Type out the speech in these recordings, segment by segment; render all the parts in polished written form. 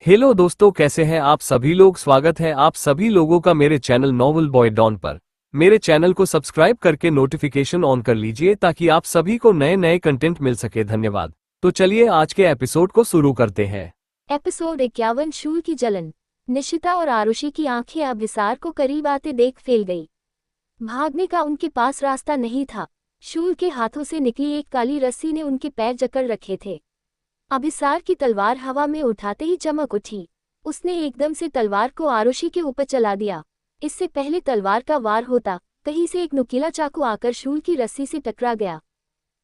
Hello दोस्तों, कैसे हैं आप सभी लोग। स्वागत है आप सभी लोगों का मेरे चैनल नॉवल बॉय डॉन पर। मेरे चैनल को सब्सक्राइब करके नोटिफिकेशन ऑन कर लीजिए ताकि आप सभी को नए नए कंटेंट मिल सके। धन्यवाद। तो चलिए आज के एपिसोड को शुरू करते हैं। एपिसोड 51 शूल की जलन। निशिता और आरुषि की आंखें अब हिसार को करीब आते देख फैल गई। भागने का उनके पास रास्ता नहीं था। शूल के हाथों से निकली एक काली रस्सी ने उनके पैर जकड़ रखे थे। अभिसार की तलवार हवा में उठाते ही चमक उठी। उसने एकदम से तलवार को आरुषि के ऊपर चला दिया। इससे पहले तलवार का वार होता, कहीं से एक नुकीला चाकू आकर शूल की रस्सी से टकरा गया।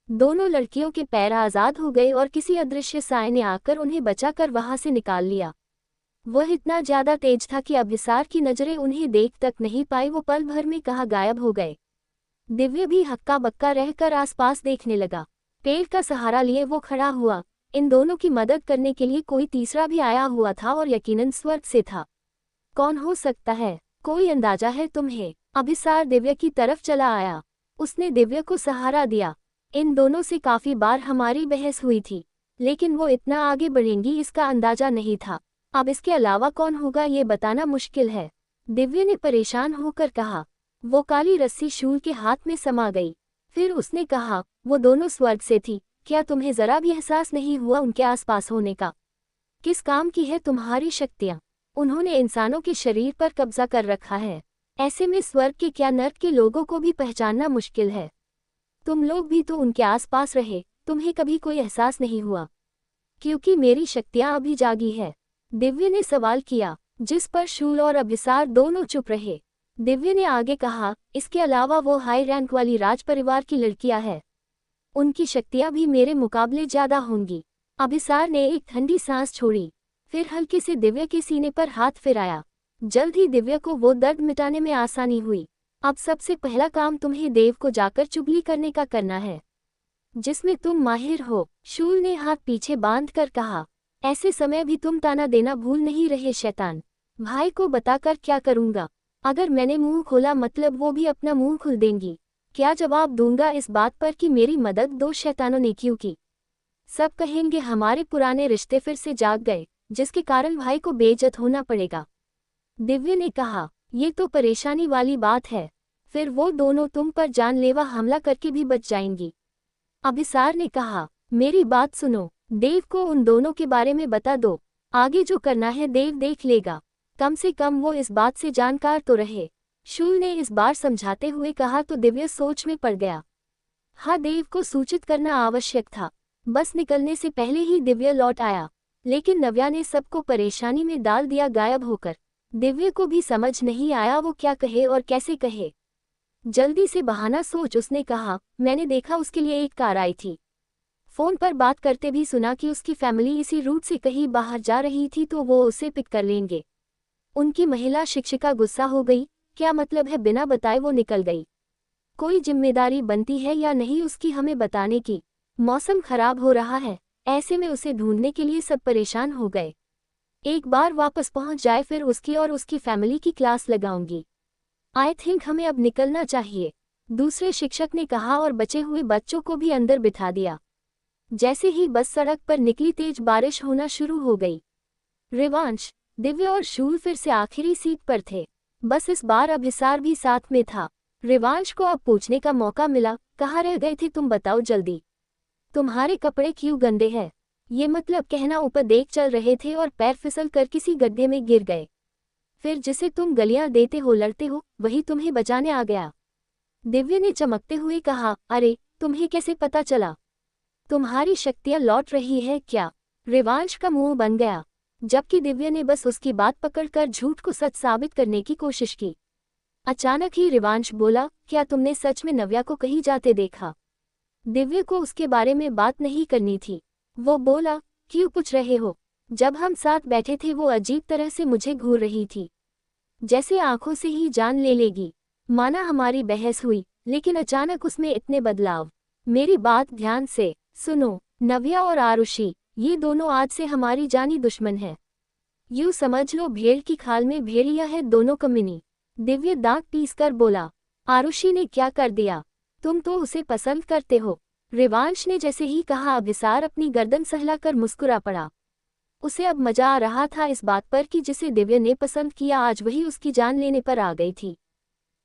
दोनों लड़कियों के पैर आजाद हो गए और किसी अदृश्य साय ने आकर उन्हें बचाकर वहां से निकाल लिया। वह इतना ज्यादा तेज था कि अभिसार की नजरें उन्हें देख तक नहीं पाई। वो पल भर में कहाँ गायब हो गए। दिव्य भी हक्का बक्का रहकर आसपास देखने लगा। पेड़ का सहारा लिए वो खड़ा हुआ। इन दोनों की मदद करने के लिए कोई तीसरा भी आया हुआ था और यकीनन स्वर्ग से था। कौन हो सकता है? कोई अंदाजा है तुम्हें? अभिसार दिव्य की तरफ चला आया। उसने दिव्य को सहारा दिया। इन दोनों से काफी बार हमारी बहस हुई थी, लेकिन वो इतना आगे बढ़ेंगी इसका अंदाजा नहीं था। अब इसके अलावा कौन होगा ये बताना मुश्किल है, दिव्य ने परेशान होकर कहा। वो काली रस्सी शूल के हाथ में समा गई। फिर उसने कहा, वो दोनों स्वर्ग से थी। क्या तुम्हें जरा भी एहसास नहीं हुआ उनके आसपास होने का? किस काम की है तुम्हारी शक्तियां? उन्होंने इंसानों के शरीर पर कब्जा कर रखा है। ऐसे में स्वर्ग के क्या नर्क के लोगों को भी पहचानना मुश्किल है। तुम लोग भी तो उनके आसपास रहे, तुम्हें कभी कोई एहसास नहीं हुआ? क्योंकि मेरी शक्तियां अभी जागी है, दिव्य ने सवाल किया, जिस पर शूल और अभिसार दोनों चुप रहे। दिव्य ने आगे कहा, इसके अलावा वो हाई रैंक वाली राज परिवार की लड़कियां हैं। उनकी शक्तियां भी मेरे मुकाबले ज्यादा होंगी। अभिसार ने एक ठंडी सांस छोड़ी, फिर हल्के से दिव्य के सीने पर हाथ फिराया। जल्द ही दिव्य को वो दर्द मिटाने में आसानी हुई। अब सबसे पहला काम तुम्हें देव को जाकर चुगली करने का करना है, जिसमें तुम माहिर हो, शूल ने हाथ पीछे बांध कर कहा। ऐसे समय भी तुम ताना देना भूल नहीं रहे शैतान। भाई को बताकर क्या करूंगा? अगर मैंने मुंह खोला मतलब वो भी अपना मुंह खुल देंगी। क्या जवाब दूंगा इस बात पर कि मेरी मदद दो शैतानों ने क्यों की? सब कहेंगे हमारे पुराने रिश्ते फिर से जाग गए, जिसके कारण भाई को बेइज्जत होना पड़ेगा। दिव्य ने कहा, ये तो परेशानी वाली बात है। फिर वो दोनों तुम पर जानलेवा हमला करके भी बच जाएंगी। अभिसार ने कहा, मेरी बात सुनो, देव को उन दोनों के बारे में बता दो। आगे जो करना है देव देख लेगा। कम से कम वो इस बात से जानकार तो रहे। शूल ने इस बार समझाते हुए कहा तो दिव्य सोच में पड़ गया। हाँ, देव को सूचित करना आवश्यक था। बस निकलने से पहले ही दिव्य लौट आया, लेकिन नव्या ने सबको परेशानी में डाल दिया गायब होकर। दिव्य को भी समझ नहीं आया वो क्या कहे और कैसे कहे। जल्दी से बहाना सोच उसने कहा, मैंने देखा उसके लिए एक कार आई थी। फोन पर बात करते भी सुना कि उसकी फैमिली इसी रूट से कहीं बाहर जा रही थी तो वो उसे पिक कर लेंगे। उनकी महिला शिक्षिका गुस्सा हो गई। क्या मतलब है बिना बताए वो निकल गई? कोई जिम्मेदारी बनती है या नहीं उसकी हमें बताने की? मौसम खराब हो रहा है, ऐसे में उसे ढूंढने के लिए सब परेशान हो गए। एक बार वापस पहुंच जाए फिर उसकी और उसकी फैमिली की क्लास लगाऊंगी। आई थिंक हमें अब निकलना चाहिए, दूसरे शिक्षक ने कहा और बचे हुए बच्चों को भी अंदर बिठा दिया। जैसे ही बस सड़क पर निकली तेज बारिश होना शुरू हो गई। रिवांश। दिव्य और शूल फिर से आखिरी सीट पर थे। बस इस बार अभिसार भी साथ में था। रिवांश को अब पूछने का मौका मिला, कहाँ रह गए थे तुम, बताओ जल्दी। तुम्हारे कपड़े क्यों गंदे हैं? ये मतलब कहना ऊपर देख चल रहे थे और पैर फिसल कर किसी गड्ढे में गिर गए। फिर जिसे तुम गलियां देते हो लड़ते हो, वही तुम्हें बचाने आ गया। दिव्य ने चमकते हुए कहा, अरे तुम्हें कैसे पता चला? तुम्हारी शक्तियां लौट रही है क्या? रिवांश का मुंह बन गया, जबकि दिव्य ने बस उसकी बात पकड़कर झूठ को सच साबित करने की कोशिश की। अचानक ही रिवांश बोला, क्या तुमने सच में नव्या को कहीं जाते देखा? दिव्य को उसके बारे में बात नहीं करनी थी। वो बोला, क्यों पूछ रहे हो? जब हम साथ बैठे थे वो अजीब तरह से मुझे घूर रही थी, जैसे आंखों से ही जान ले लेगी। माना हमारी बहस हुई, लेकिन अचानक उसमें इतने बदलाव। मेरी बात ध्यान से सुनो, नव्या और आरुषि, ये दोनों आज से हमारी जानी दुश्मन है। यूं समझ लो भेड़ की खाल में भेड़िया है दोनों कमीनी। दिव्य दांत पीसकर बोला। आरुषि ने क्या कर दिया? तुम तो उसे पसंद करते हो। रिवांश ने जैसे ही कहा अभिसार अपनी गर्दन सहलाकर मुस्कुरा पड़ा। उसे अब मजा आ रहा था इस बात पर कि जिसे दिव्य ने पसंद किया आज वही उसकी जान लेने पर आ गई थी।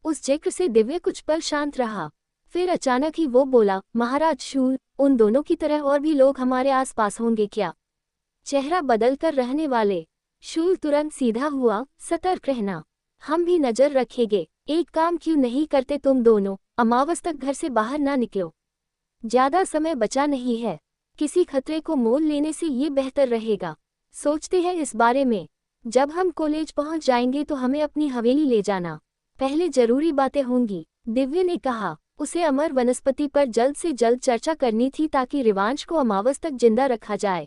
उस जिक्र से दिव्य कुछ पल शांत रहा, फिर अचानक ही वो बोला, महाराज शूल, उन दोनों की तरह और भी लोग हमारे आसपास होंगे क्या? चेहरा बदल कर रहने वाले शूल तुरंत सीधा हुआ, सतर्क रहना, हम भी नजर रखेंगे। एक काम क्यों नहीं करते तुम दोनों, अमावस तक घर से बाहर ना निकलो, ज्यादा समय बचा नहीं है, किसी खतरे को मोल लेने से ये बेहतर रहेगा। सोचते हैं इस बारे में, जब हम कॉलेज पहुंच जाएंगे तो हमें अपनी हवेली ले जाना, पहले जरूरी बातें होंगी। दिव्य ने कहा, उसे अमर वनस्पति पर जल्द से जल्द चर्चा करनी थी ताकि रिवांश को अमावस तक जिंदा रखा जाए।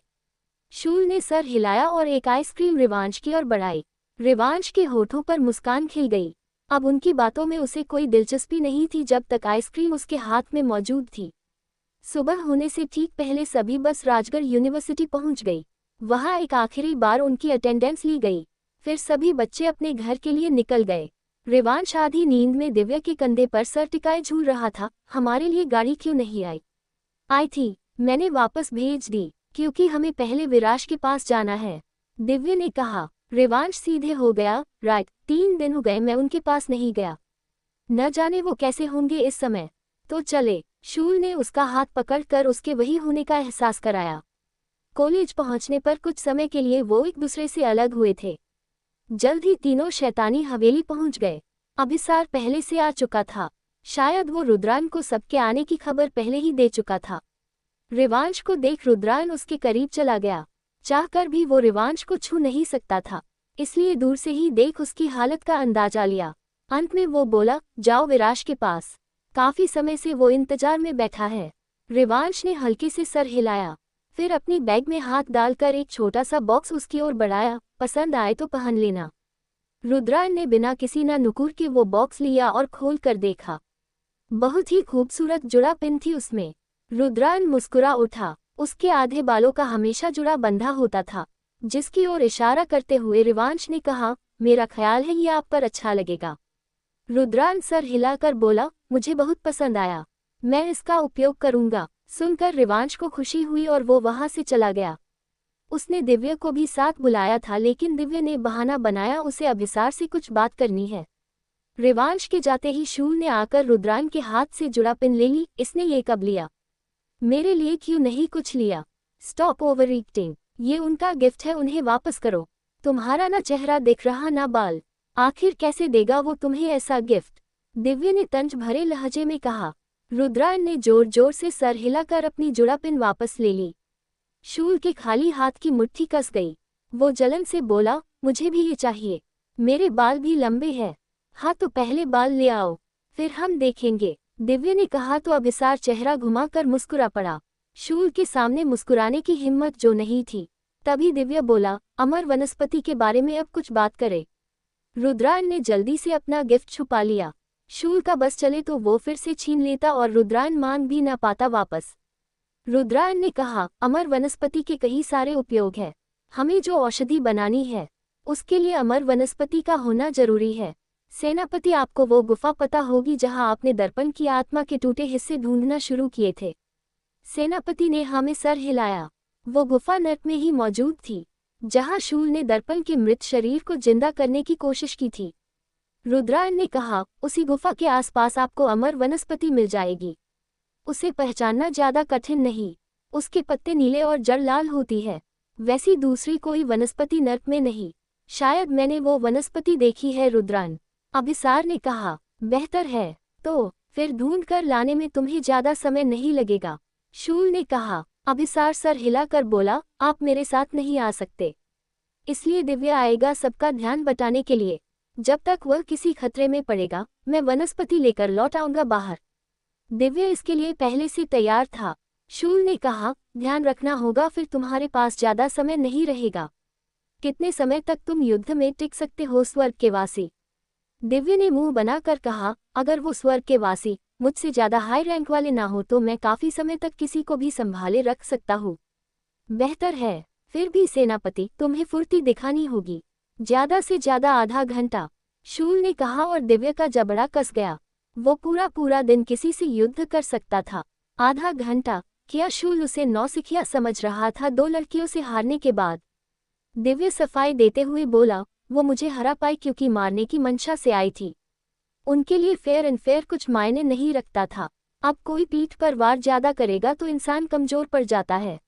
शूल ने सर हिलाया और एक आइसक्रीम रिवांश की ओर बढ़ाई। रिवांश के होठों पर मुस्कान खिल गई। अब उनकी बातों में उसे कोई दिलचस्पी नहीं थी जब तक आइसक्रीम उसके हाथ में मौजूद थी। सुबह होने से ठीक पहले सभी बस राजगढ़ यूनिवर्सिटी पहुंच गई। वहां एक आखिरी बार उनकी अटेंडेंस ली गई, फिर सभी बच्चे अपने घर के लिए निकल गए। रिवांश आधी नींद में दिव्या के कंधे पर सर टिकाए झूल रहा था। हमारे लिए गाड़ी क्यों नहीं आई? आई थी, मैंने वापस भेज दी, क्योंकि हमें पहले विराज के पास जाना है, दिव्या ने कहा। रिवांश सीधे हो गया, राइट, 3 दिन हो गए मैं उनके पास नहीं गया, न जाने वो कैसे होंगे इस समय। तो चले, शूल ने उसका हाथ पकड़कर उसके वही होने का एहसास कराया। कॉलेज पहुंचने पर कुछ समय के लिए वो एक दूसरे से अलग हुए थे। जल्द ही तीनों शैतानी हवेली पहुंच गए। अभिसार पहले से आ चुका था, शायद वो रुद्रान को सबके आने की खबर पहले ही दे चुका था। रिवांश को देख रुद्रान उसके करीब चला गया। चाहकर भी वो रिवांश को छू नहीं सकता था, इसलिए दूर से ही देख उसकी हालत का अंदाजा लिया। अंत में वो बोला, जाओ विराज के पास, काफी समय से वो इंतजार में बैठा है। रिवांश ने हल्के से सर हिलाया, फिर अपनी बैग में हाथ डालकर एक छोटा सा बॉक्स उसकी ओर बढ़ाया, पसंद आए तो पहन लेना। रुद्रान ने बिना किसी ना नुकुर के वो बॉक्स लिया और खोल कर देखा। बहुत ही खूबसूरत जुड़ा पिन थी उसमें। रुद्रान मुस्कुरा उठा। उसके आधे बालों का हमेशा जुड़ा बंधा होता था, जिसकी ओर इशारा करते हुए रिवांश ने कहा, मेरा ख्याल है ये आप पर अच्छा लगेगा। रुद्रान सर हिलाकर बोला, मुझे बहुत पसंद आया, मैं इसका उपयोग करूंगा। सुनकर रिवांश को खुशी हुई और वो वहां से चला गया। उसने दिव्या को भी साथ बुलाया था, लेकिन दिव्या ने बहाना बनाया उसे अभिसार से कुछ बात करनी है। रिवांश के जाते ही शूल ने आकर रुद्रान के हाथ से जुड़ा पिन ले ली। इसने ये कब लिया? मेरे लिए क्यों नहीं कुछ लिया? स्टॉप ओवर ईटिंग, ये उनका गिफ्ट है, उन्हें वापस करो। तुम्हारा ना चेहरा दिख रहा ना बाल, आखिर कैसे देगा वो तुम्हें ऐसा गिफ्ट? दिव्या ने तंज भरे लहजे में कहा। रुद्रान ने जोर जोर से सर हिलाकर अपनी जुड़ा पिन वापस ले ली। शूल के खाली हाथ की मुट्ठी कस गई। वो जलन से बोला, मुझे भी ये चाहिए, मेरे बाल भी लंबे हैं। हाँ तो पहले बाल ले आओ, फिर हम देखेंगे, दिव्या ने कहा तो अभिसार चेहरा घुमाकर मुस्कुरा पड़ा। शूल के सामने मुस्कुराने की हिम्मत जो नहीं थी। तभी दिव्या बोला, अमर वनस्पति के बारे में अब कुछ बात करे। रुद्रान ने जल्दी से अपना गिफ्ट छुपा लिया। शूल का बस चले तो वो फिर से छीन लेता और रुद्रान मांग भी न पाता वापस। रुद्रान ने कहा, अमर वनस्पति के कई सारे उपयोग हैं, हमें जो औषधि बनानी है उसके लिए अमर वनस्पति का होना जरूरी है। सेनापति, आपको वो गुफा पता होगी जहां आपने दर्पण की आत्मा के टूटे हिस्से ढूंढना शुरू किए थे? सेनापति ने हमें सर हिलाया। वो गुफा नर्क में ही मौजूद थी, जहां शूल ने दर्पण के मृत शरीर को जिंदा करने की कोशिश की थी। रुद्रान ने कहा, उसी गुफा के आसपास आपको अमर वनस्पति मिल जाएगी। उसे पहचानना ज्यादा कठिन नहीं, उसके पत्ते नीले और जड़ लाल होती है। वैसी दूसरी कोई वनस्पति नर्क में नहीं। शायद मैंने वो वनस्पति देखी है। रुद्रान, अभिसार ने कहा। बेहतर है, तो फिर ढूंढ कर लाने में तुम्हें ज्यादा समय नहीं लगेगा, शूल ने कहा। अभिसार सर हिलाकर बोला, आप मेरे साथ नहीं आ सकते, इसलिए दिव्या आएगा सबका ध्यान बटाने के लिए। जब तक वह किसी खतरे में पड़ेगा मैं वनस्पति लेकर लौट आऊंगा बाहर। दिव्या इसके लिए पहले से तैयार था। शूल ने कहा, ध्यान रखना होगा, फिर तुम्हारे पास ज्यादा समय नहीं रहेगा। कितने समय तक तुम युद्ध में टिक सकते हो स्वर्ग के वासी? दिव्या ने मुंह बनाकर कहा, अगर वो स्वर्ग के वासी मुझसे ज्यादा हाई रैंक वाले ना हो तो मैं काफी समय तक किसी को भी संभाले रख सकता हूँ। बेहतर है, फिर भी सेनापति तुम्हें फुर्ती दिखानी होगी, ज्यादा से ज्यादा आधा घंटा, शूल ने कहा और दिव्या का जबड़ा कस गया। वो पूरा दिन किसी से युद्ध कर सकता था, आधा घंटा क्या शूल उसे नौसिखिया समझ रहा था 2 लड़कियों से हारने के बाद? दिव्य सफाई देते हुए बोला, वो मुझे हरा पाई क्योंकि मारने की मंशा से आई थी। उनके लिए फेयर एंड फेयर कुछ मायने नहीं रखता था। अब कोई पीठ पर वार ज्यादा करेगा तो इंसान कमजोर पड़ जाता है।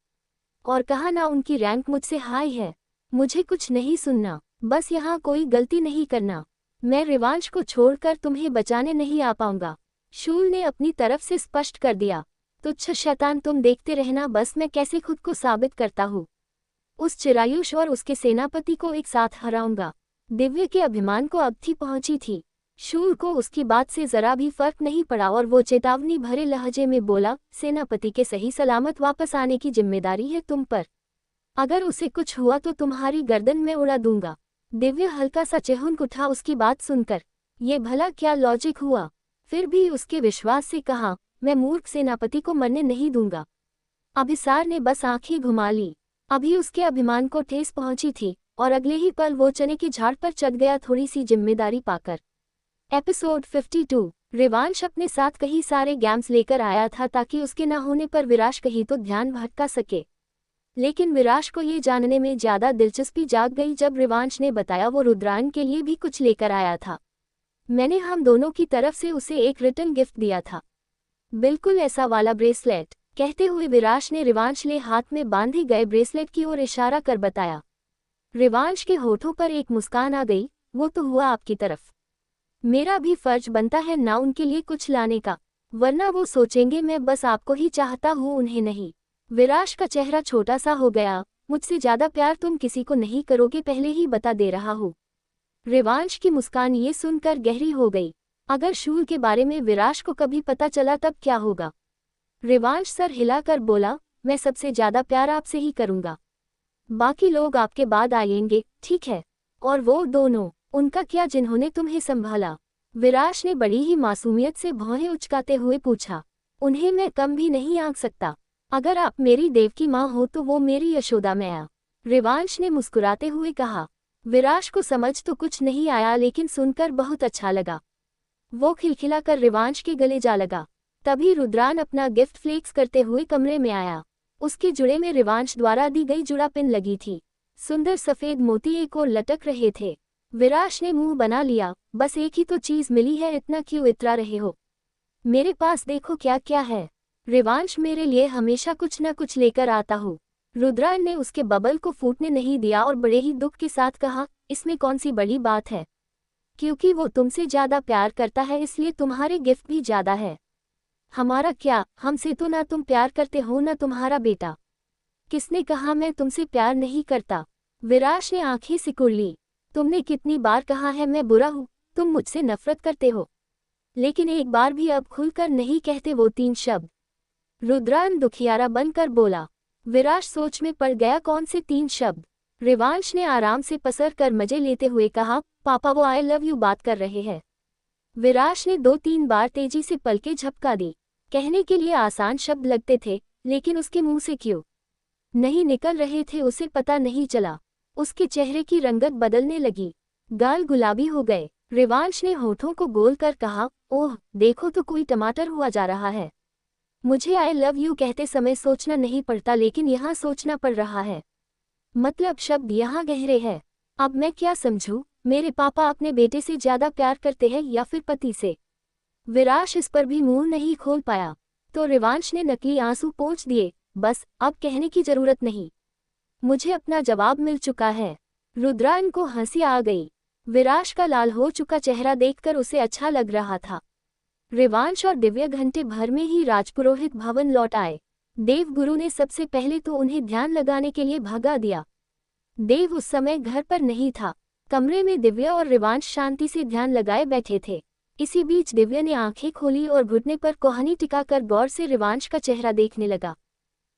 और कहा ना उनकी रैंक मुझसे हाई है। मुझे कुछ नहीं सुनना, बस यहाँ कोई गलती नहीं करना। मैं रिवांश को छोड़कर तुम्हें बचाने नहीं आ पाऊंगा। शूल ने अपनी तरफ से स्पष्ट कर दिया। तुच्छ शैतान, तुम देखते रहना बस मैं कैसे खुद को साबित करता हूँ। उस चिरायुष और उसके सेनापति को एक साथ हराऊंगा। दिव्य के अभिमान को अब थी पहुंची थी। शूल को उसकी बात से जरा भी फर्क नहीं पड़ा और वो चेतावनी भरे लहजे में बोला, सेनापति के सही सलामत वापस आने की जिम्मेदारी है तुम पर। अगर उसे कुछ हुआ तो तुम्हारी गर्दन में उड़ा दूंगा। दिव्य हल्का सा चिहुक उठा उसकी बात सुनकर। ये भला क्या लॉजिक हुआ? फिर भी उसके विश्वास से कहा, मैं मूर्ख सेनापति को मरने नहीं दूंगा। अभिसार ने बस आंखें घुमा ली। अभी उसके अभिमान को ठेस पहुंची थी और अगले ही पल वो चने की झाड़ पर चढ़ गया थोड़ी सी जिम्मेदारी पाकर। एपिसोड 52। रिवांश अपने साथ कई सारे गेम्स लेकर आया था ताकि उसके न होने पर विराश कहीं तो ध्यान भटका सके। लेकिन विराश को ये जानने में ज्यादा दिलचस्पी जाग गई जब रिवांश ने बताया वो रुद्रायण के लिए भी कुछ लेकर आया था। मैंने हम दोनों की तरफ से उसे एक रिटर्न गिफ्ट दिया था। बिल्कुल ऐसा वाला ब्रेसलेट, कहते हुए विराश ने रिवांश ले हाथ में बांधे गए ब्रेसलेट की ओर इशारा कर बताया। रिवांश के होठों पर एक मुस्कान आ गई। वो तो हुआ आपकी तरफ। मेरा भी फर्ज बनता है ना उनके लिए कुछ लाने का, वरना वो सोचेंगे मैं बस आपको ही चाहता हूँ उन्हें नहीं। विराश का चेहरा छोटा सा हो गया। मुझसे ज्यादा प्यार तुम किसी को नहीं करोगे, पहले ही बता दे रहा हूँ। रिवांश की मुस्कान ये सुनकर गहरी हो गई। अगर शूल के बारे में विराश को कभी पता चला तब क्या होगा? रिवांश सर हिलाकर बोला, मैं सबसे ज्यादा प्यार आपसे ही करूंगा। बाकी लोग आपके बाद आएंगे, ठीक है? और वो दोनों, उनका क्या जिन्होंने तुम्हें संभाला? विराश ने बड़ी ही मासूमियत से भौहें उचकाते हुए पूछा। उन्हें मैं कम भी नहीं आंक सकता। अगर आप मेरी देव की माँ हो तो वो मेरी यशोदा मैया। रिवांश ने मुस्कुराते हुए कहा। विराश को समझ तो कुछ नहीं आया लेकिन सुनकर बहुत अच्छा लगा। वो खिलखिलाकर रिवांश के गले जा लगा। तभी रुद्रान अपना गिफ्ट फ्लेक्स करते हुए कमरे में आया। उसके जुड़े में रिवांश द्वारा दी गई जुड़ा पिन लगी थी। सुंदर सफेद मोती एक और लटक रहे थे। विराश ने मुंह बना लिया, बस एक ही तो चीज मिली है, इतना क्यों इतरा रहे हो? मेरे पास देखो क्या क्या है। रिवांश मेरे लिए हमेशा कुछ न कुछ लेकर आता हूँ। रुद्रान ने उसके बबल को फूटने नहीं दिया और बड़े ही दुख के साथ कहा, इसमें कौन सी बड़ी बात है? क्योंकि वो तुमसे ज्यादा प्यार करता है इसलिए तुम्हारे गिफ्ट भी ज्यादा है। हमारा क्या, हमसे तो ना तुम प्यार करते हो ना तुम्हारा बेटा। किसने कहा मैं तुमसे प्यार नहीं करता? विराश ने आंखें सिकुड़ ली। तुमने कितनी बार कहा है मैं बुरा हूँ, तुम मुझसे नफरत करते हो, लेकिन एक बार भी अब खुलकर नहीं कहते वो 3 शब्द। रुद्रान दुखियारा बनकर बोला। विराश सोच में पड़ गया, कौन से 3 शब्द? रिवांश ने आराम से पसर कर मजे लेते हुए कहा, पापा वो आई लव यू बात कर रहे हैं। विराश ने 2-3 बार तेजी से पलकें झपका दी। कहने के लिए आसान शब्द लगते थे लेकिन उसके मुंह से क्यों नहीं निकल रहे थे उसे पता नहीं चला। उसके चेहरे की रंगत बदलने लगी, गाल गुलाबी हो गए। रिवांश ने होठों को गोल कर कहा, ओह देखो तो कोई टमाटर हुआ जा रहा है। मुझे आई लव यू कहते समय सोचना नहीं पड़ता लेकिन यहाँ सोचना पड़ रहा है। मतलब शब्द यहाँ गहरे हैं। अब मैं क्या समझूं? मेरे पापा अपने बेटे से ज्यादा प्यार करते हैं या फिर पति से? विराश इस पर भी मुंह नहीं खोल पाया तो रिवांश ने नकली आंसू पोंछ दिए। बस अब कहने की जरूरत नहीं, मुझे अपना जवाब मिल चुका है। रुद्रान को हंसी आ गई। विराश का लाल हो चुका चेहरा देखकर उसे अच्छा लग रहा था। रिवांश और दिव्य घंटे भर में ही राजपुरोहित भवन लौट आए। देवगुरु ने सबसे पहले तो उन्हें ध्यान लगाने के लिए भगा दिया। देव उस समय घर पर नहीं था। कमरे में दिव्य और रिवांश शांति से ध्यान लगाए बैठे थे। इसी बीच दिव्य ने आंखें खोली और घुटने पर कोहनी टिकाकर गौर से रिवांश का चेहरा देखने लगा।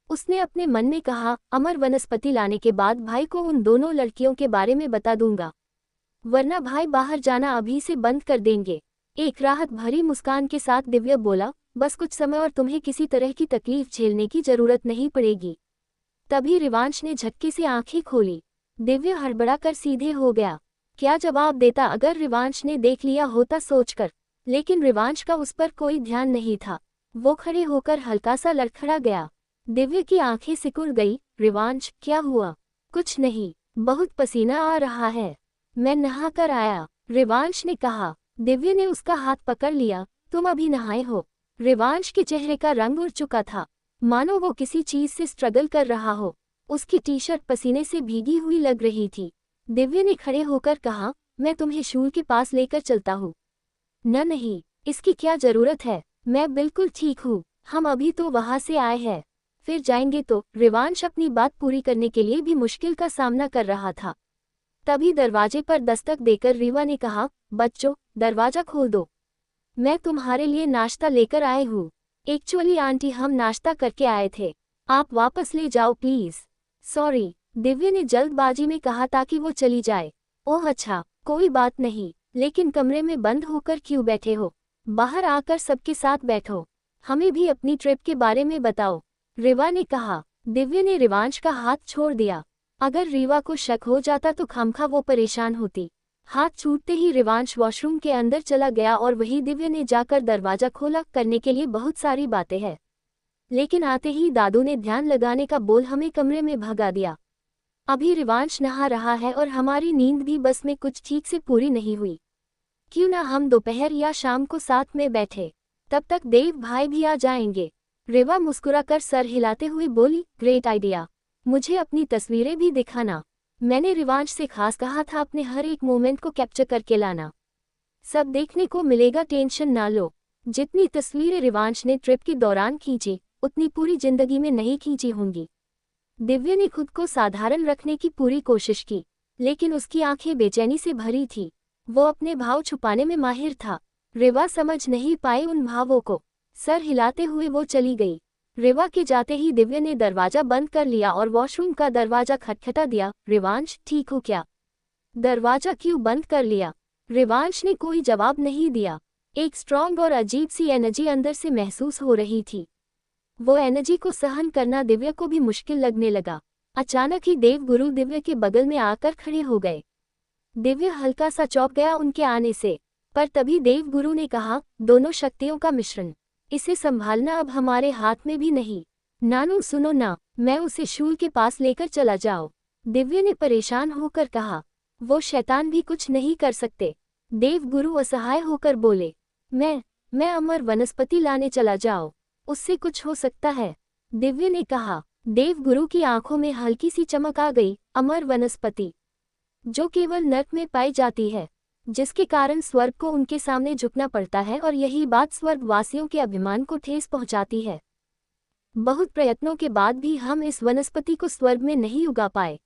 उसने अपने मन में कहा, अमर वनस्पति लाने के बाद भाई को उन दोनों लड़कियों के बारे में बता दूंगा, वरना भाई बाहर जाना अभी से बंद कर देंगे। एक राहत भरी मुस्कान के साथ दिव्य बोला, बस कुछ समय और तुम्हें किसी तरह की तकलीफ झेलने की जरूरत नहीं पड़ेगी। तभी रिवांश ने झटके से आंखें खोली। दिव्य हड़बड़ाकर सीधे हो गया। क्या जवाब देता अगर रिवांश ने देख लिया होता सोचकर, लेकिन रिवांश का उस पर कोई ध्यान नहीं था। वो खड़े होकर हल्का सा लड़खड़ा गया। दिव्य की आंखें सिकुड़ गई। रिवांश क्या हुआ? कुछ नहीं, बहुत पसीना आ रहा है, मैं नहा कर आया, रिवांश ने कहा। दिव्य ने उसका हाथ पकड़ लिया। तुम अभी नहाए हो? रिवांश के चेहरे का रंग उड़ चुका था, मानो वो किसी चीज से स्ट्रगल कर रहा हो। उसकी टी शर्ट पसीने से भीगी हुई लग रही थी। दिव्य ने खड़े होकर कहा, मैं तुम्हें शूल के पास लेकर चलता हूँ। न नहीं, इसकी क्या जरूरत है, मैं बिल्कुल ठीक हूँ, हम अभी तो वहां से आए हैं, फिर जाएंगे तो। रिवांश अपनी बात पूरी करने के लिए भी मुश्किल का सामना कर रहा था। तभी दरवाजे पर दस्तक देकर रीवा ने कहा, बच्चों, दरवाजा खोल दो, मैं तुम्हारे लिए नाश्ता लेकर आए हूँ। एक्चुअली आंटी, हम नाश्ता करके आए थे, आप वापस ले जाओ प्लीज। सॉरी, दिव्य ने जल्दबाजी में कहा ताकि वो चली जाए। ओह अच्छा, कोई बात नहीं, लेकिन कमरे में बंद होकर क्यों बैठे हो? बाहर आकर सबके साथ बैठो, हमें भी अपनी ट्रिप के बारे में बताओ, रीवा ने कहा। दिव्य ने रिवांश का हाथ छोड़ दिया। अगर रीवा को शक हो जाता तो खामखा वो परेशान होती। हाथ छूटते ही रिवांश वॉशरूम के अंदर चला गया और वही दिव्य ने जाकर दरवाजा खोला। करने के लिए बहुत सारी बातें हैं, लेकिन आते ही दादू ने ध्यान लगाने का बोल हमें कमरे में भगा दिया। अभी रिवांश नहा रहा है और हमारी नींद भी बस में कुछ ठीक से पूरी नहीं हुई। क्यों ना हम दोपहर या शाम को साथ में बैठे, तब तक देव भाई भी आ जाएंगे। रेवा मुस्कुराकर सर हिलाते हुए बोली, ग्रेट आइडिया, मुझे अपनी तस्वीरें भी दिखाना। मैंने रिवांश से खास कहा था अपने हर एक मोमेंट को कैप्चर करके लाना, सब देखने को मिलेगा, टेंशन ना लो। जितनी तस्वीरें रिवांश ने ट्रिप के दौरान खींची, उतनी पूरी जिंदगी में नहीं खींची होंगी। दिव्य ने खुद को साधारण रखने की पूरी कोशिश की, लेकिन उसकी आंखें बेचैनी से भरी थी। वो अपने भाव छुपाने में माहिर था। रेवा समझ नहीं पाए उन भावों को। सर हिलाते हुए वो चली गई। रेवा के जाते ही दिव्य ने दरवाजा बंद कर लिया और वॉशरूम का दरवाजा खटखटा दिया। रिवांश, ठीक हो क्या? दरवाजा क्यों बंद कर लिया? रिवांश ने कोई जवाब नहीं दिया। एक स्ट्रॉन्ग और अजीब सी एनर्जी अंदर से महसूस हो रही थी। वो एनर्जी को सहन करना दिव्य को भी मुश्किल लगने लगा। अचानक ही देवगुरु दिव्य के बगल में आकर खड़े हो गए। दिव्य हल्का सा चौंक गया उनके आने से, पर तभी देवगुरु ने कहा, दोनों शक्तियों का मिश्रण, इसे संभालना अब हमारे हाथ में भी नहीं। नानू सुनो ना, मैं उसे शूल के पास लेकर चला जाओ, दिव्य ने परेशान होकर कहा। वो शैतान भी कुछ नहीं कर सकते, देवगुरु असहाय होकर बोले। मैं अमर वनस्पति लाने चला जाओ, उससे कुछ हो सकता है, दिव्य ने कहा। देवगुरु की आंखों में हल्की सी चमक आ गई। अमर वनस्पति, जो केवल नर्क में पाई जाती है, जिसके कारण स्वर्ग को उनके सामने झुकना पड़ता है, और यही बात स्वर्गवासियों के अभिमान को ठेस पहुंचाती है। बहुत प्रयत्नों के बाद भी हम इस वनस्पति को स्वर्ग में नहीं उगा पाए।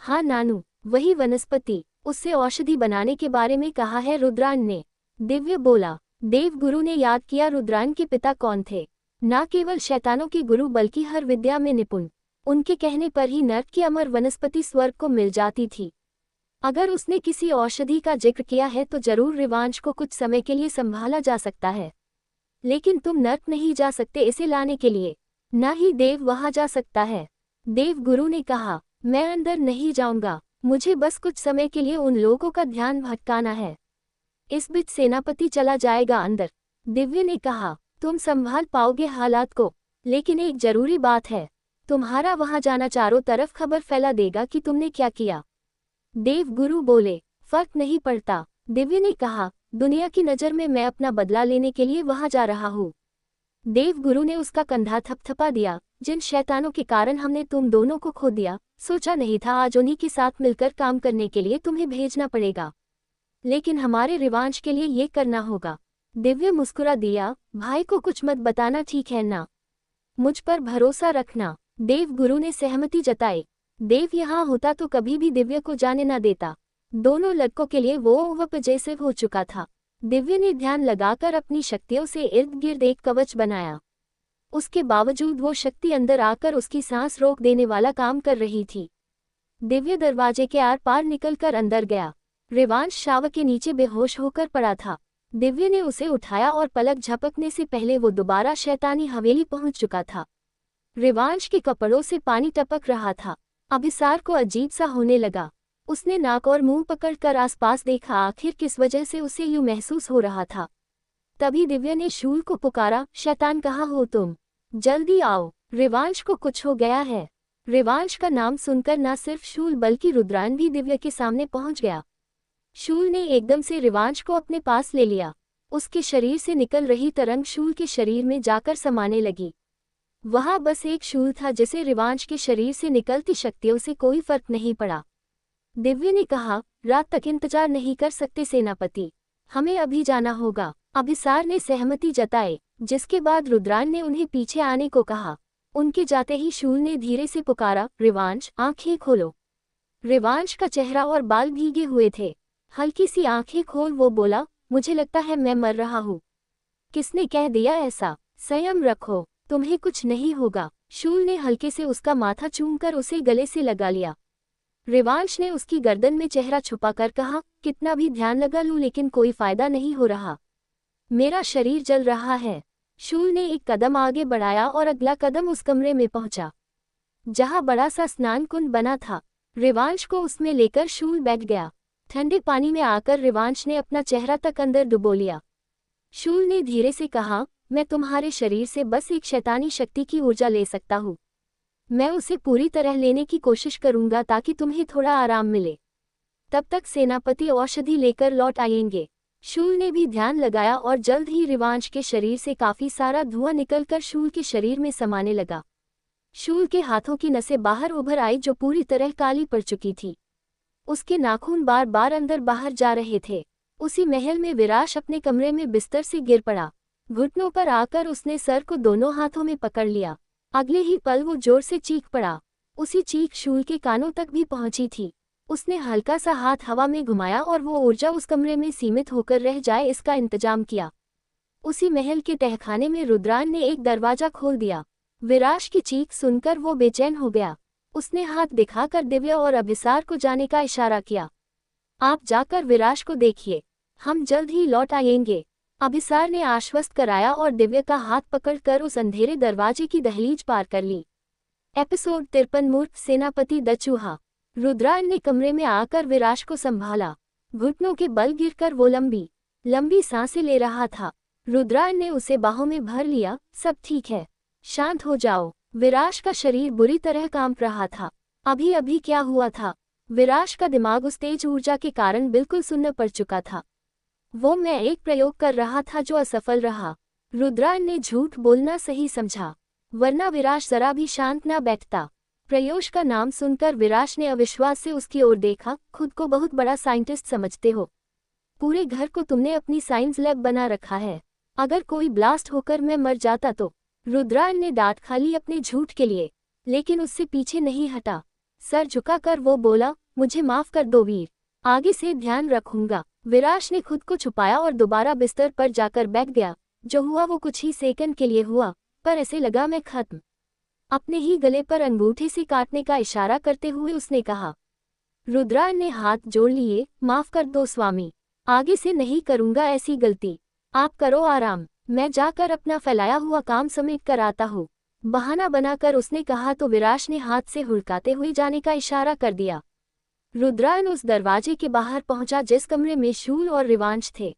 हाँ नानू, वही वनस्पति, उससे औषधि बनाने के बारे में कहा है रुद्रान ने, दिव्य बोला। देवगुरु ने याद किया रुद्रान के पिता कौन थे। न केवल शैतानों के गुरु बल्कि हर विद्या में निपुण। उनके कहने पर ही नर्क की अमर वनस्पति स्वर्ग को मिल जाती थी। अगर उसने किसी औषधि का जिक्र किया है तो जरूर रिवांश को कुछ समय के लिए संभाला जा सकता है, लेकिन तुम नर्क नहीं जा सकते इसे लाने के लिए, न ही देव वहां जा सकता है। देवगुरु ने कहा, मैं अंदर नहीं जाऊंगा, मुझे बस कुछ समय के लिए उन लोगों का ध्यान भटकाना है। इस बीच सेनापति चला जाएगा अंदर, दिव्य ने कहा। तुम संभाल पाओगे हालात को, लेकिन एक जरूरी बात है, तुम्हारा वहां जाना चारों तरफ खबर फैला देगा कि तुमने क्या किया। देवगुरु बोले, फर्क नहीं पड़ता, दिव्य ने कहा। दुनिया की नज़र में मैं अपना बदला लेने के लिए वहां जा रहा हूँ। देवगुरु ने उसका कंधा थपथपा दिया। जिन शैतानों के कारण हमने तुम दोनों को खो दिया, सोचा नहीं था आज उन्हीं के साथ मिलकर काम करने के लिए तुम्हें भेजना पड़ेगा, लेकिन हमारे रिवांश के लिए ये करना होगा। दिव्य मुस्कुरा दिया। भाई को कुछ मत बताना, ठीक है ना? मुझ पर भरोसा रखना, देवगुरु ने सहमति जताई। देव यहाँ होता तो कभी भी दिव्य को जाने न देता। दोनों लड़कों के लिए वो उपजेसिव हो चुका था। दिव्य ने ध्यान लगाकर अपनी शक्तियों से इर्द गिर्द एक कवच बनाया। उसके बावजूद वो शक्ति अंदर आकर उसकी सांस रोक देने वाला काम कर रही थी। दिव्य दरवाजे के आर पार निकलकर अंदर गया। रिवांश शावर के नीचे बेहोश होकर पड़ा था। दिव्य ने उसे उठाया और पलक झपकने से पहले वो दोबारा शैतानी हवेली पहुंच चुका था। रिवांश के कपड़ों से पानी टपक रहा था। अभिसार को अजीब सा होने लगा। उसने नाक और मुंह पकड़कर आसपास देखा, आखिर किस वजह से उसे यूं महसूस हो रहा था। तभी दिव्य ने शूल को पुकारा, शैतान कहाँ हो तुम? जल्दी आओ, रिवांश को कुछ हो गया है। रिवांश का नाम सुनकर न सिर्फ शूल बल्कि रुद्रान भी दिव्या के सामने पहुंच गया। शूल ने एकदम से रिवांश को अपने पास ले लिया। उसके शरीर से निकल रही तरंग शूल के शरीर में जाकर समाने लगी। वहां बस एक शूल था जिसे रिवांश के शरीर से निकलती शक्तियों से कोई फर्क नहीं पड़ा। दिव्या ने कहा, रात तक इंतजार नहीं कर सकते सेनापति, हमें अभी जाना होगा। अभिसार ने सहमति जताई, जिसके बाद रुद्रान ने उन्हें पीछे आने को कहा। उनके जाते ही शूल ने धीरे से पुकारा, रिवांश, आंखें खोलो। रिवांश का चेहरा और बाल भीगे हुए थे। हल्की सी आंखें खोल वो बोला, मुझे लगता है मैं मर रहा हूँ। किसने कह दिया ऐसा? संयम रखो, तुम्हें कुछ नहीं होगा। शूल ने हल्के से उसका माथा चूमकर उसे गले से लगा लिया। रिवांश ने उसकी गर्दन में चेहरा छुपाकर कहा, कितना भी ध्यान लगा लूं लेकिन कोई फायदा नहीं हो रहा, मेरा शरीर जल रहा है। शूल ने एक कदम आगे बढ़ाया और अगला कदम उस कमरे में पहुंचा जहां बड़ा सा स्नान कुंड बना था। रिवांश को उसमें लेकर शूल बैठ गया। ठंडे पानी में आकर रिवांश ने अपना चेहरा तक अंदर डुबो लिया। शूल ने धीरे से कहा, मैं तुम्हारे शरीर से बस एक शैतानी शक्ति की ऊर्जा ले सकता हूँ। मैं उसे पूरी तरह लेने की कोशिश करूंगा ताकि तुम्हें थोड़ा आराम मिले। तब तक सेनापति औषधि लेकर लौट आएंगे। शूल ने भी ध्यान लगाया और जल्द ही रिवांश के शरीर से काफी सारा धुआं निकलकर शूल के शरीर में समाने लगा। शूल के हाथों की नसें बाहर उभर आई जो पूरी तरह काली पड़ चुकी थी। उसके नाखून बार बार अंदर बाहर जा रहे थे। उसी महल में विराश अपने कमरे में बिस्तर से गिर पड़ा। घुटनों पर आकर उसने सर को दोनों हाथों में पकड़ लिया। अगले ही पल वो जोर से चीख पड़ा। उसी चीख शूल के कानों तक भी पहुंची थी। उसने हल्का सा हाथ हवा में घुमाया और वो ऊर्जा उस कमरे में सीमित होकर रह जाए इसका इंतजाम किया। उसी महल के तहखाने में रुद्रान ने एक दरवाजा खोल दिया। विराश की चीख सुनकर वो बेचैन हो गया। उसने हाथ दिखाकर दिव्या और अभिसार को जाने का इशारा किया। आप जाकर विराश को देखिए, हम जल्द ही लौट आएंगे। अभिसार ने आश्वस्त कराया और दिव्या का हाथ पकड़कर उस अंधेरे दरवाजे की दहलीज पार कर ली। एपिसोड 53 मूर्ख सेनापति द चूहा। रुद्रान ने कमरे में आकर विराश को संभाला। घुटनों के बल गिरकर वो लंबी लंबी सांसें ले रहा था। रुद्रान ने उसे बाहों में भर लिया। सब ठीक है, शांत हो जाओ। विराश का शरीर बुरी तरह कांप रहा था। अभी अभी क्या हुआ था? विराश का दिमाग उस तेज ऊर्जा के कारण बिल्कुल सुन्न पड़ चुका था। मैं एक प्रयोग कर रहा था जो असफल रहा। रुद्रान ने झूठ बोलना सही समझा, वरना विराश जरा भी शांत न बैठता। प्रयोग का नाम सुनकर विराश ने अविश्वास से उसकी ओर देखा। खुद को बहुत बड़ा साइंटिस्ट समझते हो? पूरे घर को तुमने अपनी साइंस लैब बना रखा है। अगर कोई ब्लास्ट होकर मैं मर जाता तो? रुद्रान ने डांट खा ली अपने झूठ के लिए, लेकिन उससे पीछे नहीं हटा। सर झुकाकर वो बोला, मुझे माफ कर दो वीर, आगे से ध्यान रखूंगा। विराश ने खुद को छुपाया और दोबारा बिस्तर पर जाकर बैठ गया। जो हुआ वो कुछ ही सेकंड के लिए हुआ, पर ऐसे लगा मैं खत्म। अपने ही गले पर अंगूठे से काटने का इशारा करते हुए उसने कहा। रुद्रान ने हाथ जोड़ लिए, माफ कर दो स्वामी, आगे से नहीं करूंगा ऐसी गलती। आप करो आराम, मैं जाकर अपना फैलाया हुआ काम समेट कर आता हूँ। बहाना बनाकर उसने कहा तो विराश ने हाथ से हुड़काते हुए जाने का इशारा कर दिया। रुद्रान उस दरवाजे के बाहर पहुंचा जिस कमरे में शूल और रिवांश थे।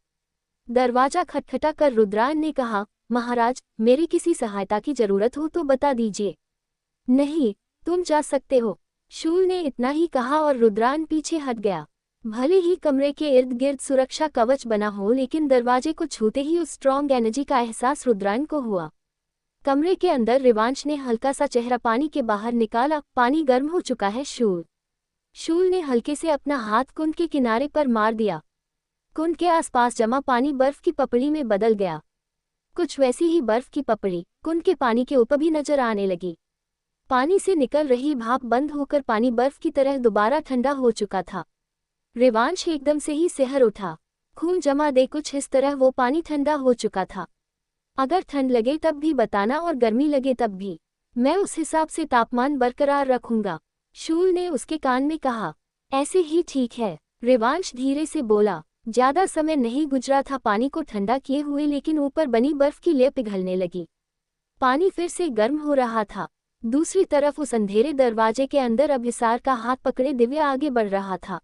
दरवाजा खटखटा कर रुद्रान ने कहा, महाराज, मेरी किसी सहायता की जरूरत हो तो बता दीजिए। नहीं, तुम जा सकते हो। शूल ने इतना ही कहा और रुद्रान पीछे हट गया। भले ही कमरे के इर्द गिर्द सुरक्षा कवच बना हो, लेकिन दरवाजे को छूते ही उस स्ट्रॉन्ग एनर्जी का एहसास रुद्रान को हुआ। कमरे के अंदर रिवांश ने हल्का सा चेहरा पानी के बाहर निकाला। पानी गर्म हो चुका है। शूल ने हल्के से अपना हाथ कुंड के किनारे पर मार दिया। कुंड के आसपास जमा पानी बर्फ की पपड़ी में बदल गया। कुछ वैसी ही बर्फ की पपड़ी कुंड के पानी के ऊपर भी नजर आने लगी। पानी से निकल रही भाप बंद होकर पानी बर्फ की तरह दोबारा ठंडा हो चुका था। रिवांश एकदम से ही सिहर उठा। खून जमा दे कुछ इस तरह वो पानी ठंडा हो चुका था। अगर ठंड लगे तब भी बताना और गर्मी लगे तब भी, मैं उस हिसाब से तापमान बरकरार रखूंगा। शूल ने उसके कान में कहा। ऐसे ही ठीक है, रिवांश धीरे से बोला। ज्यादा समय नहीं गुजरा था पानी को ठंडा किए हुए, लेकिन ऊपर बनी बर्फ की लेप पिघलने लगी। पानी फिर से गर्म हो रहा था। दूसरी तरफ उस अंधेरे दरवाजे के अंदर अभिसार का हाथ पकड़े दिव्या आगे बढ़ रहा था।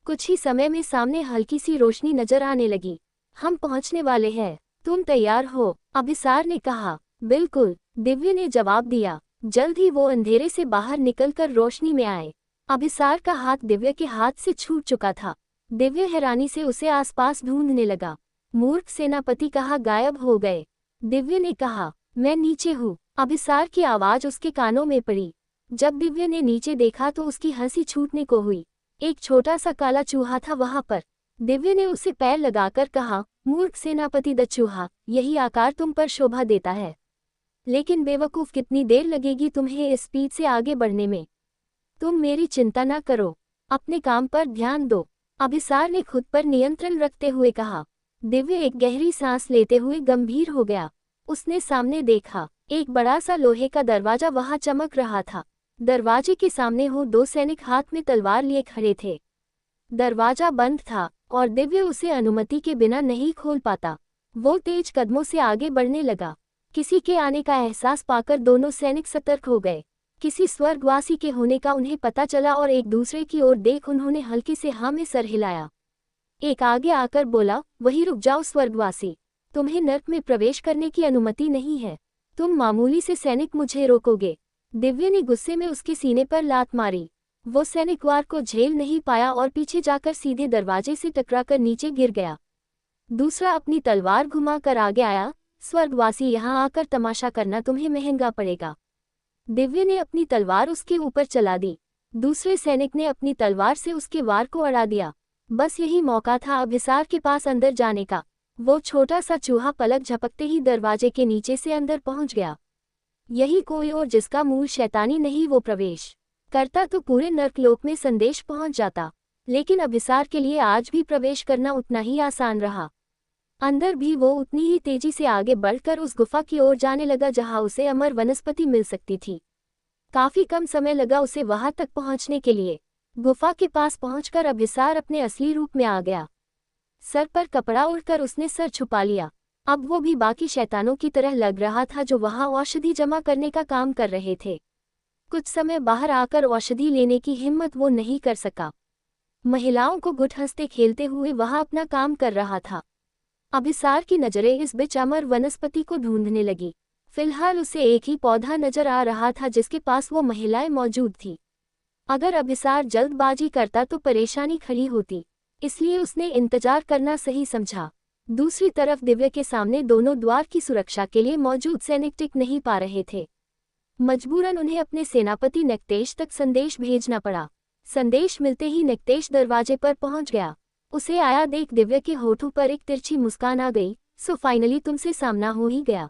कुछ ही समय में सामने हल्की सी रोशनी नजर आने लगी। हम पहुंचने वाले हैं, तुम तैयार हो? अभिसार ने कहा। बिल्कुल, दिव्या ने जवाब दिया। जल्द ही वो अंधेरे से बाहर निकलकर रोशनी में आए। अभिसार का हाथ दिव्य के हाथ से छूट चुका था। दिव्य हैरानी से उसे आसपास ढूंढने लगा। मूर्ख सेनापति कहाँ गायब हो गए? दिव्य ने कहा, मैं नीचे हूँ। अभिसार की आवाज उसके कानों में पड़ी। जब दिव्य ने नीचे देखा तो उसकी हंसी छूटने को हुई। एक छोटा सा काला चूहा था वहां पर। दिव्य ने उसे पैर लगाकर कहा, मूर्ख सेनापति द चूहा, यही आकार तुम पर शोभा देता है। लेकिन बेवकूफ, कितनी देर लगेगी तुम्हें इस स्पीड से आगे बढ़ने में? तुम मेरी चिंता न करो, अपने काम पर ध्यान दो। अभिसार ने खुद पर नियंत्रण रखते हुए कहा। दिव्य एक गहरी सांस लेते हुए गंभीर हो गया। उसने सामने देखा, एक बड़ा सा लोहे का दरवाजा वहां चमक रहा था। दरवाजे के सामने हो दो सैनिक हाथ में तलवार लिए खड़े थे। दरवाजा बंद था और दिव्य उसे अनुमति के बिना नहीं खोल पाता। वो तेज कदमों से आगे बढ़ने लगा। किसी के आने का एहसास पाकर दोनों सैनिक सतर्क हो गए। किसी स्वर्गवासी के होने का उन्हें पता चला और एक दूसरे की ओर देख उन्होंने हल्के से हाँ में सर हिलाया। एक आगे आकर बोला, वहीं रुक जाओ स्वर्गवासी, तुम्हें नर्क में प्रवेश करने की अनुमति नहीं है। तुम मामूली से सैनिक मुझे रोकोगे? दिव्य ने गुस्से में उसके सीने पर लात मारी। वो सैनिक वार को झेल नहीं पाया और पीछे जाकर सीधे दरवाजे से टकराकर नीचे गिर गया। दूसरा अपनी तलवार घुमाकर आगे आया, स्वर्गवासी, यहाँ आकर तमाशा करना तुम्हें महंगा पड़ेगा। दिव्य ने अपनी तलवार उसके ऊपर चला दी। दूसरे सैनिक ने अपनी तलवार से उसके वार को अड़ा दिया। बस यही मौका था अभिसार के पास अंदर जाने का। वो छोटा सा चूहा पलक झपकते ही दरवाजे के नीचे से अंदर पहुंच गया। यही कोई और जिसका मूल शैतानी नहीं वो प्रवेश करता तो पूरे नर्कलोक में संदेश पहुंच जाता। लेकिन अभिसार के लिए आज भी प्रवेश करना उतना ही आसान रहा। अंदर भी वो उतनी ही तेजी से आगे बढ़कर उस गुफा की ओर जाने लगा जहां उसे अमर वनस्पति मिल सकती थी। काफी कम समय लगा उसे वहां तक पहुंचने के लिए। गुफा के पास पहुंचकर अभिसार अपने असली रूप में आ गया। सर पर कपड़ा ओढ़कर उसने सर छुपा लिया। अब वो भी बाकी शैतानों की तरह लग रहा था जो वहां औषधि जमा करने का काम कर रहे थे। कुछ समय बाहर आकर औषधि लेने की हिम्मत वो नहीं कर सका। महिलाओं को गुट हंसते खेलते हुए वहां अपना काम कर रहा था। अभिसार की नजरें इस बीच अमर वनस्पति को ढूंढने लगी। फिलहाल उसे एक ही पौधा नजर आ रहा था जिसके पास वो महिलाएं मौजूद थी। अगर अभिसार जल्दबाजी करता तो परेशानी खड़ी होती, इसलिए उसने इंतजार करना सही समझा। दूसरी तरफ दिव्य के सामने दोनों द्वार की सुरक्षा के लिए मौजूद सैनिक टिक नहीं पा रहे थे। मजबूरन उन्हें अपने सेनापति नक्तेश तक संदेश भेजना पड़ा। संदेश मिलते ही नक्तेश दरवाजे पर पहुंच गया। उसे आया देख दिव्य के होठों पर एक तिरछी मुस्कान आ गई। सो फाइनली तुमसे सामना हो ही गया।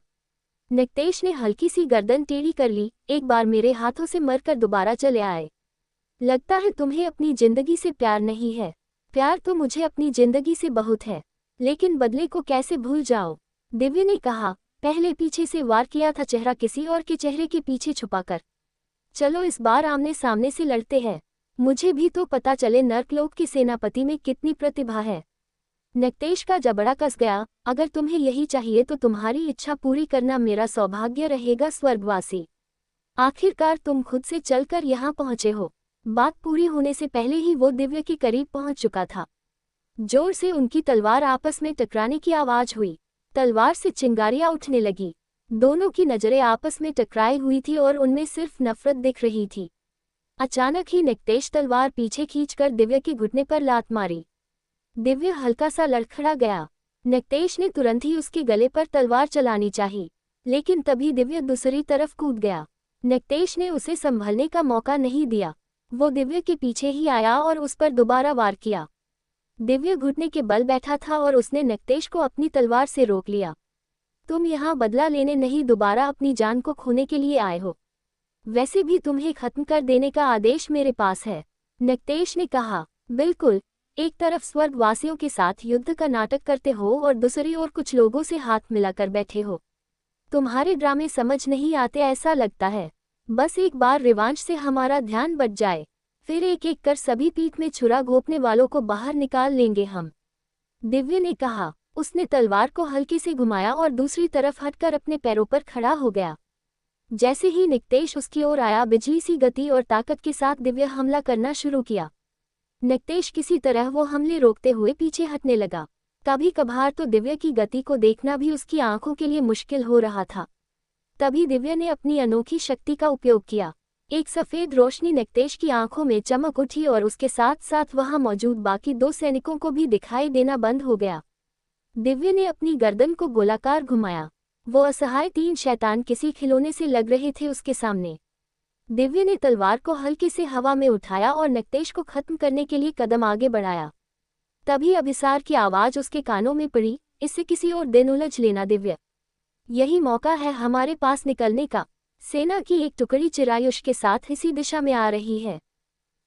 नक्तेश ने हल्की सी गर्दन टेढ़ी कर ली। एक बार मेरे हाथों से मरकर दोबारा चले आए। लगता है तुम्हें अपनी जिंदगी से प्यार नहीं है। प्यार तो मुझे अपनी जिंदगी से बहुत है, लेकिन बदले को कैसे भूल जाओ? दिव्य ने कहा। पहले पीछे से वार किया था, चेहरा किसी और के चेहरे के पीछे छुपाकर। चलो इस बार आमने सामने से लड़ते हैं। मुझे भी तो पता चले नर्कलोक के सेनापति में कितनी प्रतिभा है। नक्तेश का जबड़ा कस गया। अगर तुम्हें यही चाहिए तो तुम्हारी इच्छा पूरी करना मेरा सौभाग्य रहेगा स्वर्गवासी। आखिरकार तुम खुद से चलकर यहाँ पहुँचे हो। बात पूरी होने से पहले ही वो दिव्य के करीब पहुँच चुका था। जोर से उनकी तलवार आपस में टकराने की आवाज हुई। तलवार से चिंगारियां उठने लगी। दोनों की नजरें आपस में टकराई हुई थी और उनमें सिर्फ नफरत दिख रही थी। अचानक ही नक्तेश तलवार पीछे खींचकर दिव्य के घुटने पर लात मारी। दिव्य हल्का सा लड़खड़ा गया। नक्तेश ने तुरंत ही उसके गले पर तलवार चलानी चाही, लेकिन तभी दिव्य दूसरी तरफ कूद गया। नक्तेश ने उसे संभलने का मौका नहीं दिया। वो दिव्य के पीछे ही आया और उस पर दोबारा वार किया। दिव्य घुटने के बल बैठा था और उसने नक्तेश को अपनी तलवार से रोक लिया। तुम यहाँ बदला लेने नहीं, दोबारा अपनी जान को खोने के लिए आए हो। वैसे भी तुम्हें खत्म कर देने का आदेश मेरे पास है, नक्तेश ने कहा। बिल्कुल, एक तरफ स्वर्गवासियों के साथ युद्ध का नाटक करते हो और दूसरी ओर कुछ लोगों से हाथ मिलाकर बैठे हो। तुम्हारे ड्रामे समझ नहीं आते ऐसा लगता है। बस एक बार रिवांश से हमारा ध्यान बट जाए, फिर एक एक कर सभी पीठ में छुरा घोंपने वालों को बाहर निकाल लेंगे हम, दिव्य ने कहा। उसने तलवार को हल्के से घुमाया और दूसरी तरफ हटकर अपने पैरों पर खड़ा हो गया। जैसे ही नक्तेश उसकी ओर आया, बिजली सी गति और ताकत के साथ दिव्य हमला करना शुरू किया। नक्तेश किसी तरह वो हमले रोकते हुए पीछे हटने लगा। कभी कभार तो दिव्य की गति को देखना भी उसकी आंखों के लिए मुश्किल हो रहा था। तभी दिव्या ने अपनी अनोखी शक्ति का उपयोग किया। एक सफेद रोशनी नक्तेश की आंखों में चमक उठी और उसके साथ साथ वहां मौजूद बाकी 2 सैनिकों को भी दिखाई देना बंद हो गया। दिव्या ने अपनी गर्दन को गोलाकार घुमाया। वो असहाय 3 शैतान किसी खिलौने से लग रहे थे उसके सामने। दिव्या ने तलवार को हल्के से हवा में उठाया और नक्तेश को खत्म करने के लिए कदम आगे बढ़ाया। तभी अभिसार की आवाज उसके कानों में पड़ी, इससे किसी और दिन उलझ लेना दिव्या। यही मौका है हमारे पास निकलने का। सेना की एक टुकड़ी चिरायुष के साथ इसी दिशा में आ रही है।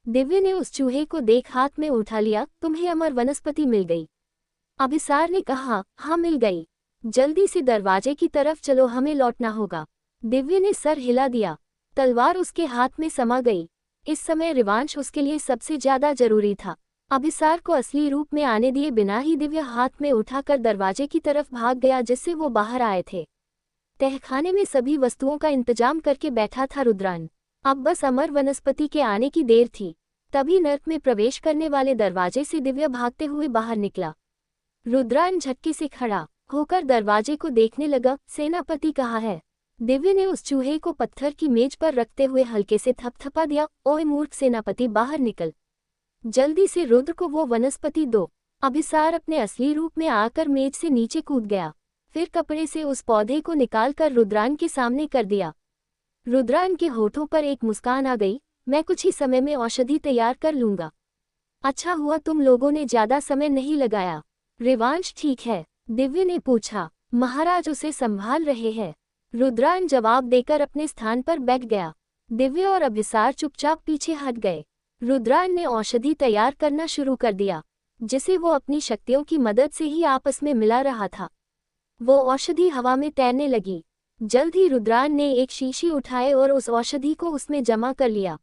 दिव्या ने उस चूहे को देख हाथ में उठा लिया। तुम्हें अमर वनस्पति मिल गई। अभिसार ने कहा, हाँ मिल गई। जल्दी से दरवाजे की तरफ चलो, हमें लौटना होगा। दिव्या ने सर हिला दिया। तलवार उसके हाथ में समा गई। इस समय रिवांश उसके लिए सबसे ज्यादा जरूरी था। अभिसार को असली रूप में आने दिए बिना ही दिव्या हाथ में उठाकर दरवाजे की तरफ भाग गया जिससे वो बाहर आए थे। तहखाने में सभी वस्तुओं का इंतजाम करके बैठा था रुद्रान। अब बस अमर वनस्पति के आने की देर थी। तभी नर्क में प्रवेश करने वाले दरवाजे से दिव्या भागते हुए बाहर निकला। रुद्रान झटके से खड़ा होकर दरवाजे को देखने लगा। सेनापति कहाँ है? दिव्या ने उस चूहे को पत्थर की मेज पर रखते हुए हल्के से थपथपा दिया। ओए मूर्ख सेनापति, बाहर निकल। जल्दी से रुद्र को वो वनस्पति दो। अभिसार अपने असली रूप में आकर मेज से नीचे कूद गया। फिर कपड़े से उस पौधे को निकालकर रुद्रान के सामने कर दिया। रुद्रान के होठों पर एक मुस्कान आ गई। मैं कुछ ही समय में औषधि तैयार कर लूंगा। अच्छा हुआ तुम लोगों ने ज्यादा समय नहीं लगाया। रिवांश ठीक है? दिव्या ने पूछा। महाराज उसे संभाल रहे हैं। रुद्रान जवाब देकर अपने स्थान पर बैठ गया। दिव्या और अभिसार चुपचाप पीछे हट गए। रुद्रान ने औषधि तैयार करना शुरू कर दिया, जिसे वो अपनी शक्तियों की मदद से ही आपस में मिला रहा था। वो औषधि हवा में तैरने लगी। जल्द ही रुद्रान ने एक शीशी उठाए और उस औषधि को उसमें जमा कर लिया।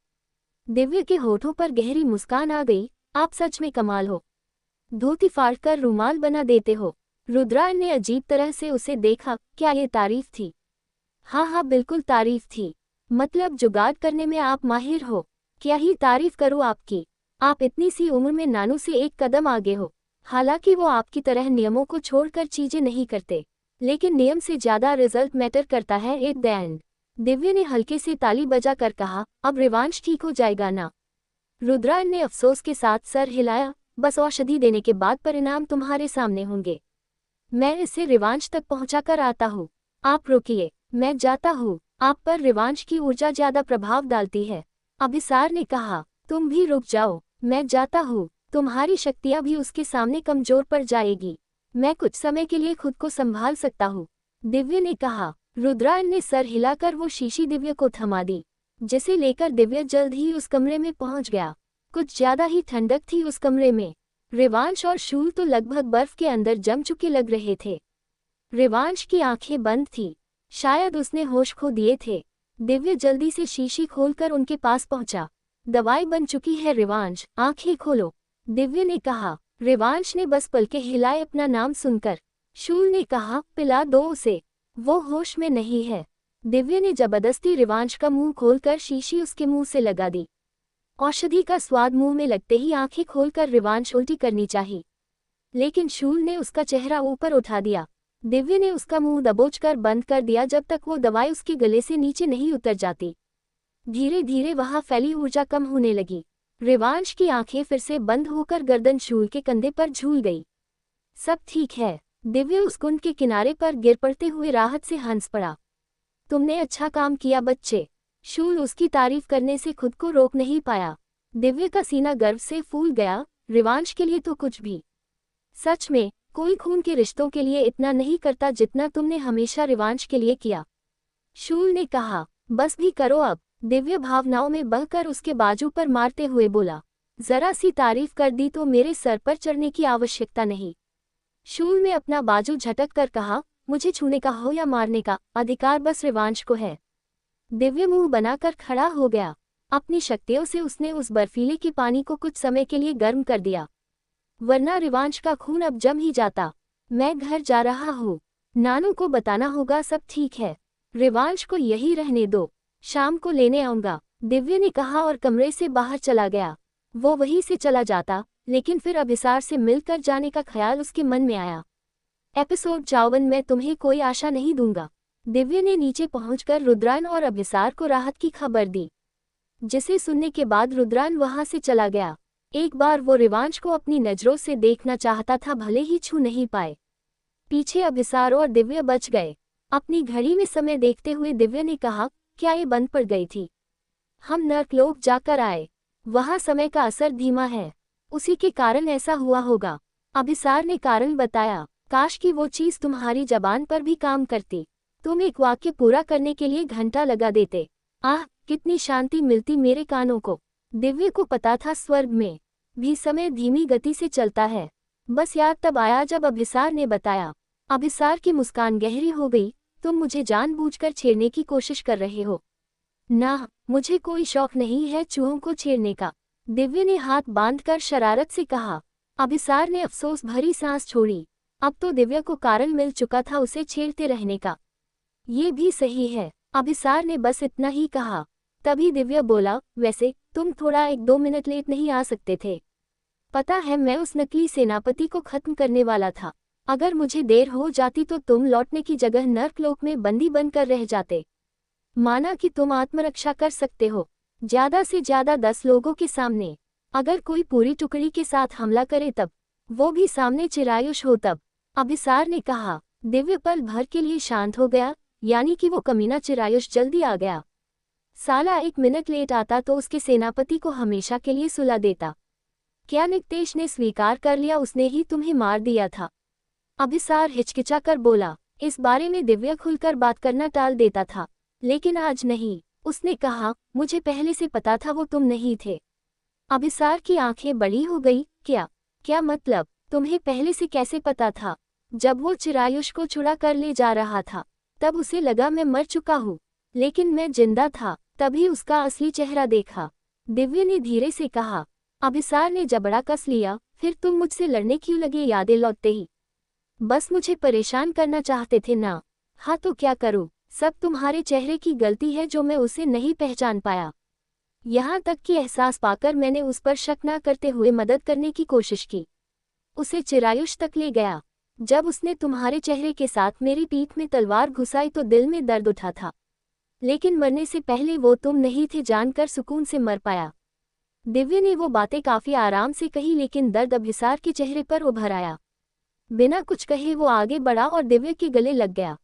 दिव्या के होठों पर गहरी मुस्कान आ गई। आप सच में कमाल हो। धोती फाड़कर रुमाल बना देते हो। रुद्रान ने अजीब तरह से उसे देखा। क्या ये तारीफ थी? हाँ हाँ बिल्कुल तारीफ थी। मतलब जुगाड़ करने में आप माहिर हो। क्या ही तारीफ करूँ आपकी। आप इतनी सी उम्र में नानू से एक कदम आगे हो। हालांकि वो आपकी तरह नियमों को छोड़कर चीजें नहीं करते, लेकिन नियम से ज्यादा रिजल्ट मैटर करता है एट द एंड। दिव्या ने हल्के से ताली बजाकर कहा, अब रिवांश ठीक हो जाएगा ना? रुद्रान ने अफसोस के साथ सर हिलाया। बस औषधि देने के बाद परिणाम तुम्हारे सामने होंगे। मैं इसे रिवांश तक पहुंचाकर आता हूँ। आप रुकिए, मैं जाता हूँ। आप पर रिवांश की ऊर्जा ज्यादा प्रभाव डालती है। अभिसार ने कहा, तुम भी रुक जाओ, मैं जाता हूँ। तुम्हारी शक्तियाँ भी उसके सामने कमजोर पड़ जाएगी। मैं कुछ समय के लिए खुद को संभाल सकता हूँ। दिव्या ने कहा। रुद्रान ने सर हिलाकर वो शीशी दिव्या को थमा दी, जिसे लेकर दिव्या जल्द ही उस कमरे में पहुंच गया। कुछ ज्यादा ही ठंडक थी उस कमरे में। रिवांश और शूल तो लगभग बर्फ के अंदर जम चुके लग रहे थे। रिवांश की आंखें बंद थी, शायद उसने होश खो दिए थे। दिव्या जल्दी से शीशी खोलकर उनके पास पहुंचा। दवाई बन चुकी है रिवांश, आंखें खोलो, दिव्या ने कहा। रिवांश ने बस पलके हिलाए अपना नाम सुनकर। शूल ने कहा, पिला दो उसे, वो होश में नहीं है। दिव्या ने जबरदस्ती रिवांश का मुंह खोलकर शीशी उसके मुंह से लगा दी। औषधि का स्वाद मुंह में लगते ही आंखें खोलकर रिवांश उल्टी करनी चाहिए, लेकिन शूल ने उसका चेहरा ऊपर उठा दिया। दिव्या ने उसका मुंह दबोचकर बंद कर दिया जब तक वो दवाई उसके गले से नीचे नहीं उतर जाती। धीरे धीरे वहां फैली ऊर्जा कम होने लगी। रिवांश की आंखें फिर से बंद होकर गर्दन शूल के कंधे पर झूल गई। सब ठीक है। दिव्या उस कुंड के किनारे पर गिर पड़ते हुए राहत से हंस पड़ा। तुमने अच्छा काम किया बच्चे। शूल उसकी तारीफ करने से खुद को रोक नहीं पाया। दिव्या का सीना गर्व से फूल गया। रिवांश के लिए तो कुछ भी। सच में कोई खून के रिश्तों के लिए इतना नहीं करता जितना तुमने हमेशा रिवांश के लिए किया। शूल ने कहा, बस भी करो अब। दिव्या भावनाओं में बहकर उसके बाजू पर मारते हुए बोला, जरा सी तारीफ कर दी तो मेरे सर पर चढ़ने की आवश्यकता नहीं। शूल ने अपना बाजू झटक कर कहा, मुझे छूने का हो या मारने का अधिकार बस रिवांश को है। दिव्या मुंह बनाकर खड़ा हो गया। अपनी शक्तियों से उसने उस बर्फीले के पानी को कुछ समय के लिए गर्म कर दिया, वरना रिवांश का खून अब जम ही जाता। मैं घर जा रहा हूँ, नानू को बताना होगा सब ठीक है। रिवांश को यही रहने दो, शाम को लेने आऊंगा, दिव्या ने कहा और कमरे से बाहर चला गया। वो वहीं से चला जाता, लेकिन फिर अभिसार से मिलकर जाने का ख्याल उसके मन में आया। एपिसोड 54 में तुम्हें कोई आशा नहीं दूंगा। दिव्य ने नीचे पहुंचकर रुद्रान और अभिसार को राहत की खबर दी, जिसे सुनने के बाद रुद्रान वहां से चला गया। एक बार वो रिवांश को अपनी नजरों से देखना चाहता था, भले ही छू नहीं पाए। पीछे अभिसार और दिव्य बच गए। अपनी घड़ी में समय देखते हुए दिव्य ने कहा, क्या ये बंद पड़ गई थी? हम नर्कलोक जाकर आए, वहां समय का असर धीमा है, उसी के कारण ऐसा हुआ होगा। अभिसार ने कारण बताया, काश कि वो चीज तुम्हारी जबान पर भी काम करती, तुम एक वाक्य पूरा करने के लिए घंटा लगा देते। आह, कितनी शांति मिलती मेरे कानों को। दिव्य को पता था स्वर्ग में भी समय धीमी गति से चलता है। बस याद तब आया जब अभिसार ने बताया। अभिसार की मुस्कान गहरी हो गई, तुम मुझे जानबूझकर छेड़ने की कोशिश कर रहे हो ना? मुझे कोई शौक नहीं है चूहों को छेड़ने का, दिव्य ने हाथ बांधकर शरारत से कहा। अभिसार ने अफसोस भरी सांस छोड़ी। अब तो दिव्य को कारण मिल चुका था उसे छेड़ते रहने का। ये भी सही है, अभिसार ने बस इतना ही कहा। तभी दिव्य बोला, वैसे तुम थोड़ा 1-2 मिनट लेट नहीं आ सकते थे? पता है, मैं उस नकली सेनापति को खत्म करने वाला था। अगर मुझे देर हो जाती तो तुम लौटने की जगह नर्कलोक में बंदी बनकर रह जाते। माना कि तुम आत्मरक्षा कर सकते हो, ज्यादा से ज्यादा 10 लोगों के सामने। अगर कोई पूरी टुकड़ी के साथ हमला करे तब, वो भी सामने चिरायुष हो तब, अभिसार ने कहा। दिव्य पल भर के लिए शांत हो गया, यानी कि वो कमीना चिरायुष जल्दी आ गया। साला 1 मिनट लेट आता तो उसके सेनापति को हमेशा के लिए सुला देता। क्या निक्तेश ने स्वीकार कर लिया उसने ही तुम्हें मार दिया था? अभिसार हिचकिचाकर बोला। इस बारे में दिव्य खुलकर बात करना टाल देता था, लेकिन आज नहीं। उसने कहा, मुझे पहले से पता था वो तुम नहीं थे। अभिसार की आंखें बड़ी हो गई। क्या मतलब? तुम्हें पहले से कैसे पता था? जब वो चिरायुष को छुड़ा कर ले जा रहा था तब उसे लगा मैं मर चुका हूँ, लेकिन मैं जिंदा था, तभी उसका असली चेहरा देखा, दिव्य ने धीरे से कहा। अभिसार ने जबड़ा कस लिया। फिर तुम मुझसे लड़ने क्यों लगे? यादें लौटते ही बस मुझे परेशान करना चाहते थे ना? हाँ तो क्या करूँ, सब तुम्हारे चेहरे की गलती है जो मैं उसे नहीं पहचान पाया। यहाँ तक कि एहसास पाकर मैंने उस पर शक न करते हुए मदद करने की कोशिश की, उसे चिरायुष तक ले गया। जब उसने तुम्हारे चेहरे के साथ मेरी पीठ में तलवार घुसाई तो दिल में दर्द उठा था, लेकिन मरने से पहले वो तुम नहीं थे जानकर सुकून से मर पाया। दिव्य ने वो बातें काफी आराम से कही, लेकिन दर्द अभिसार के चेहरे पर उभर आया। बिना कुछ कहे वो आगे बढ़ा और दिव्य के गले लग गया।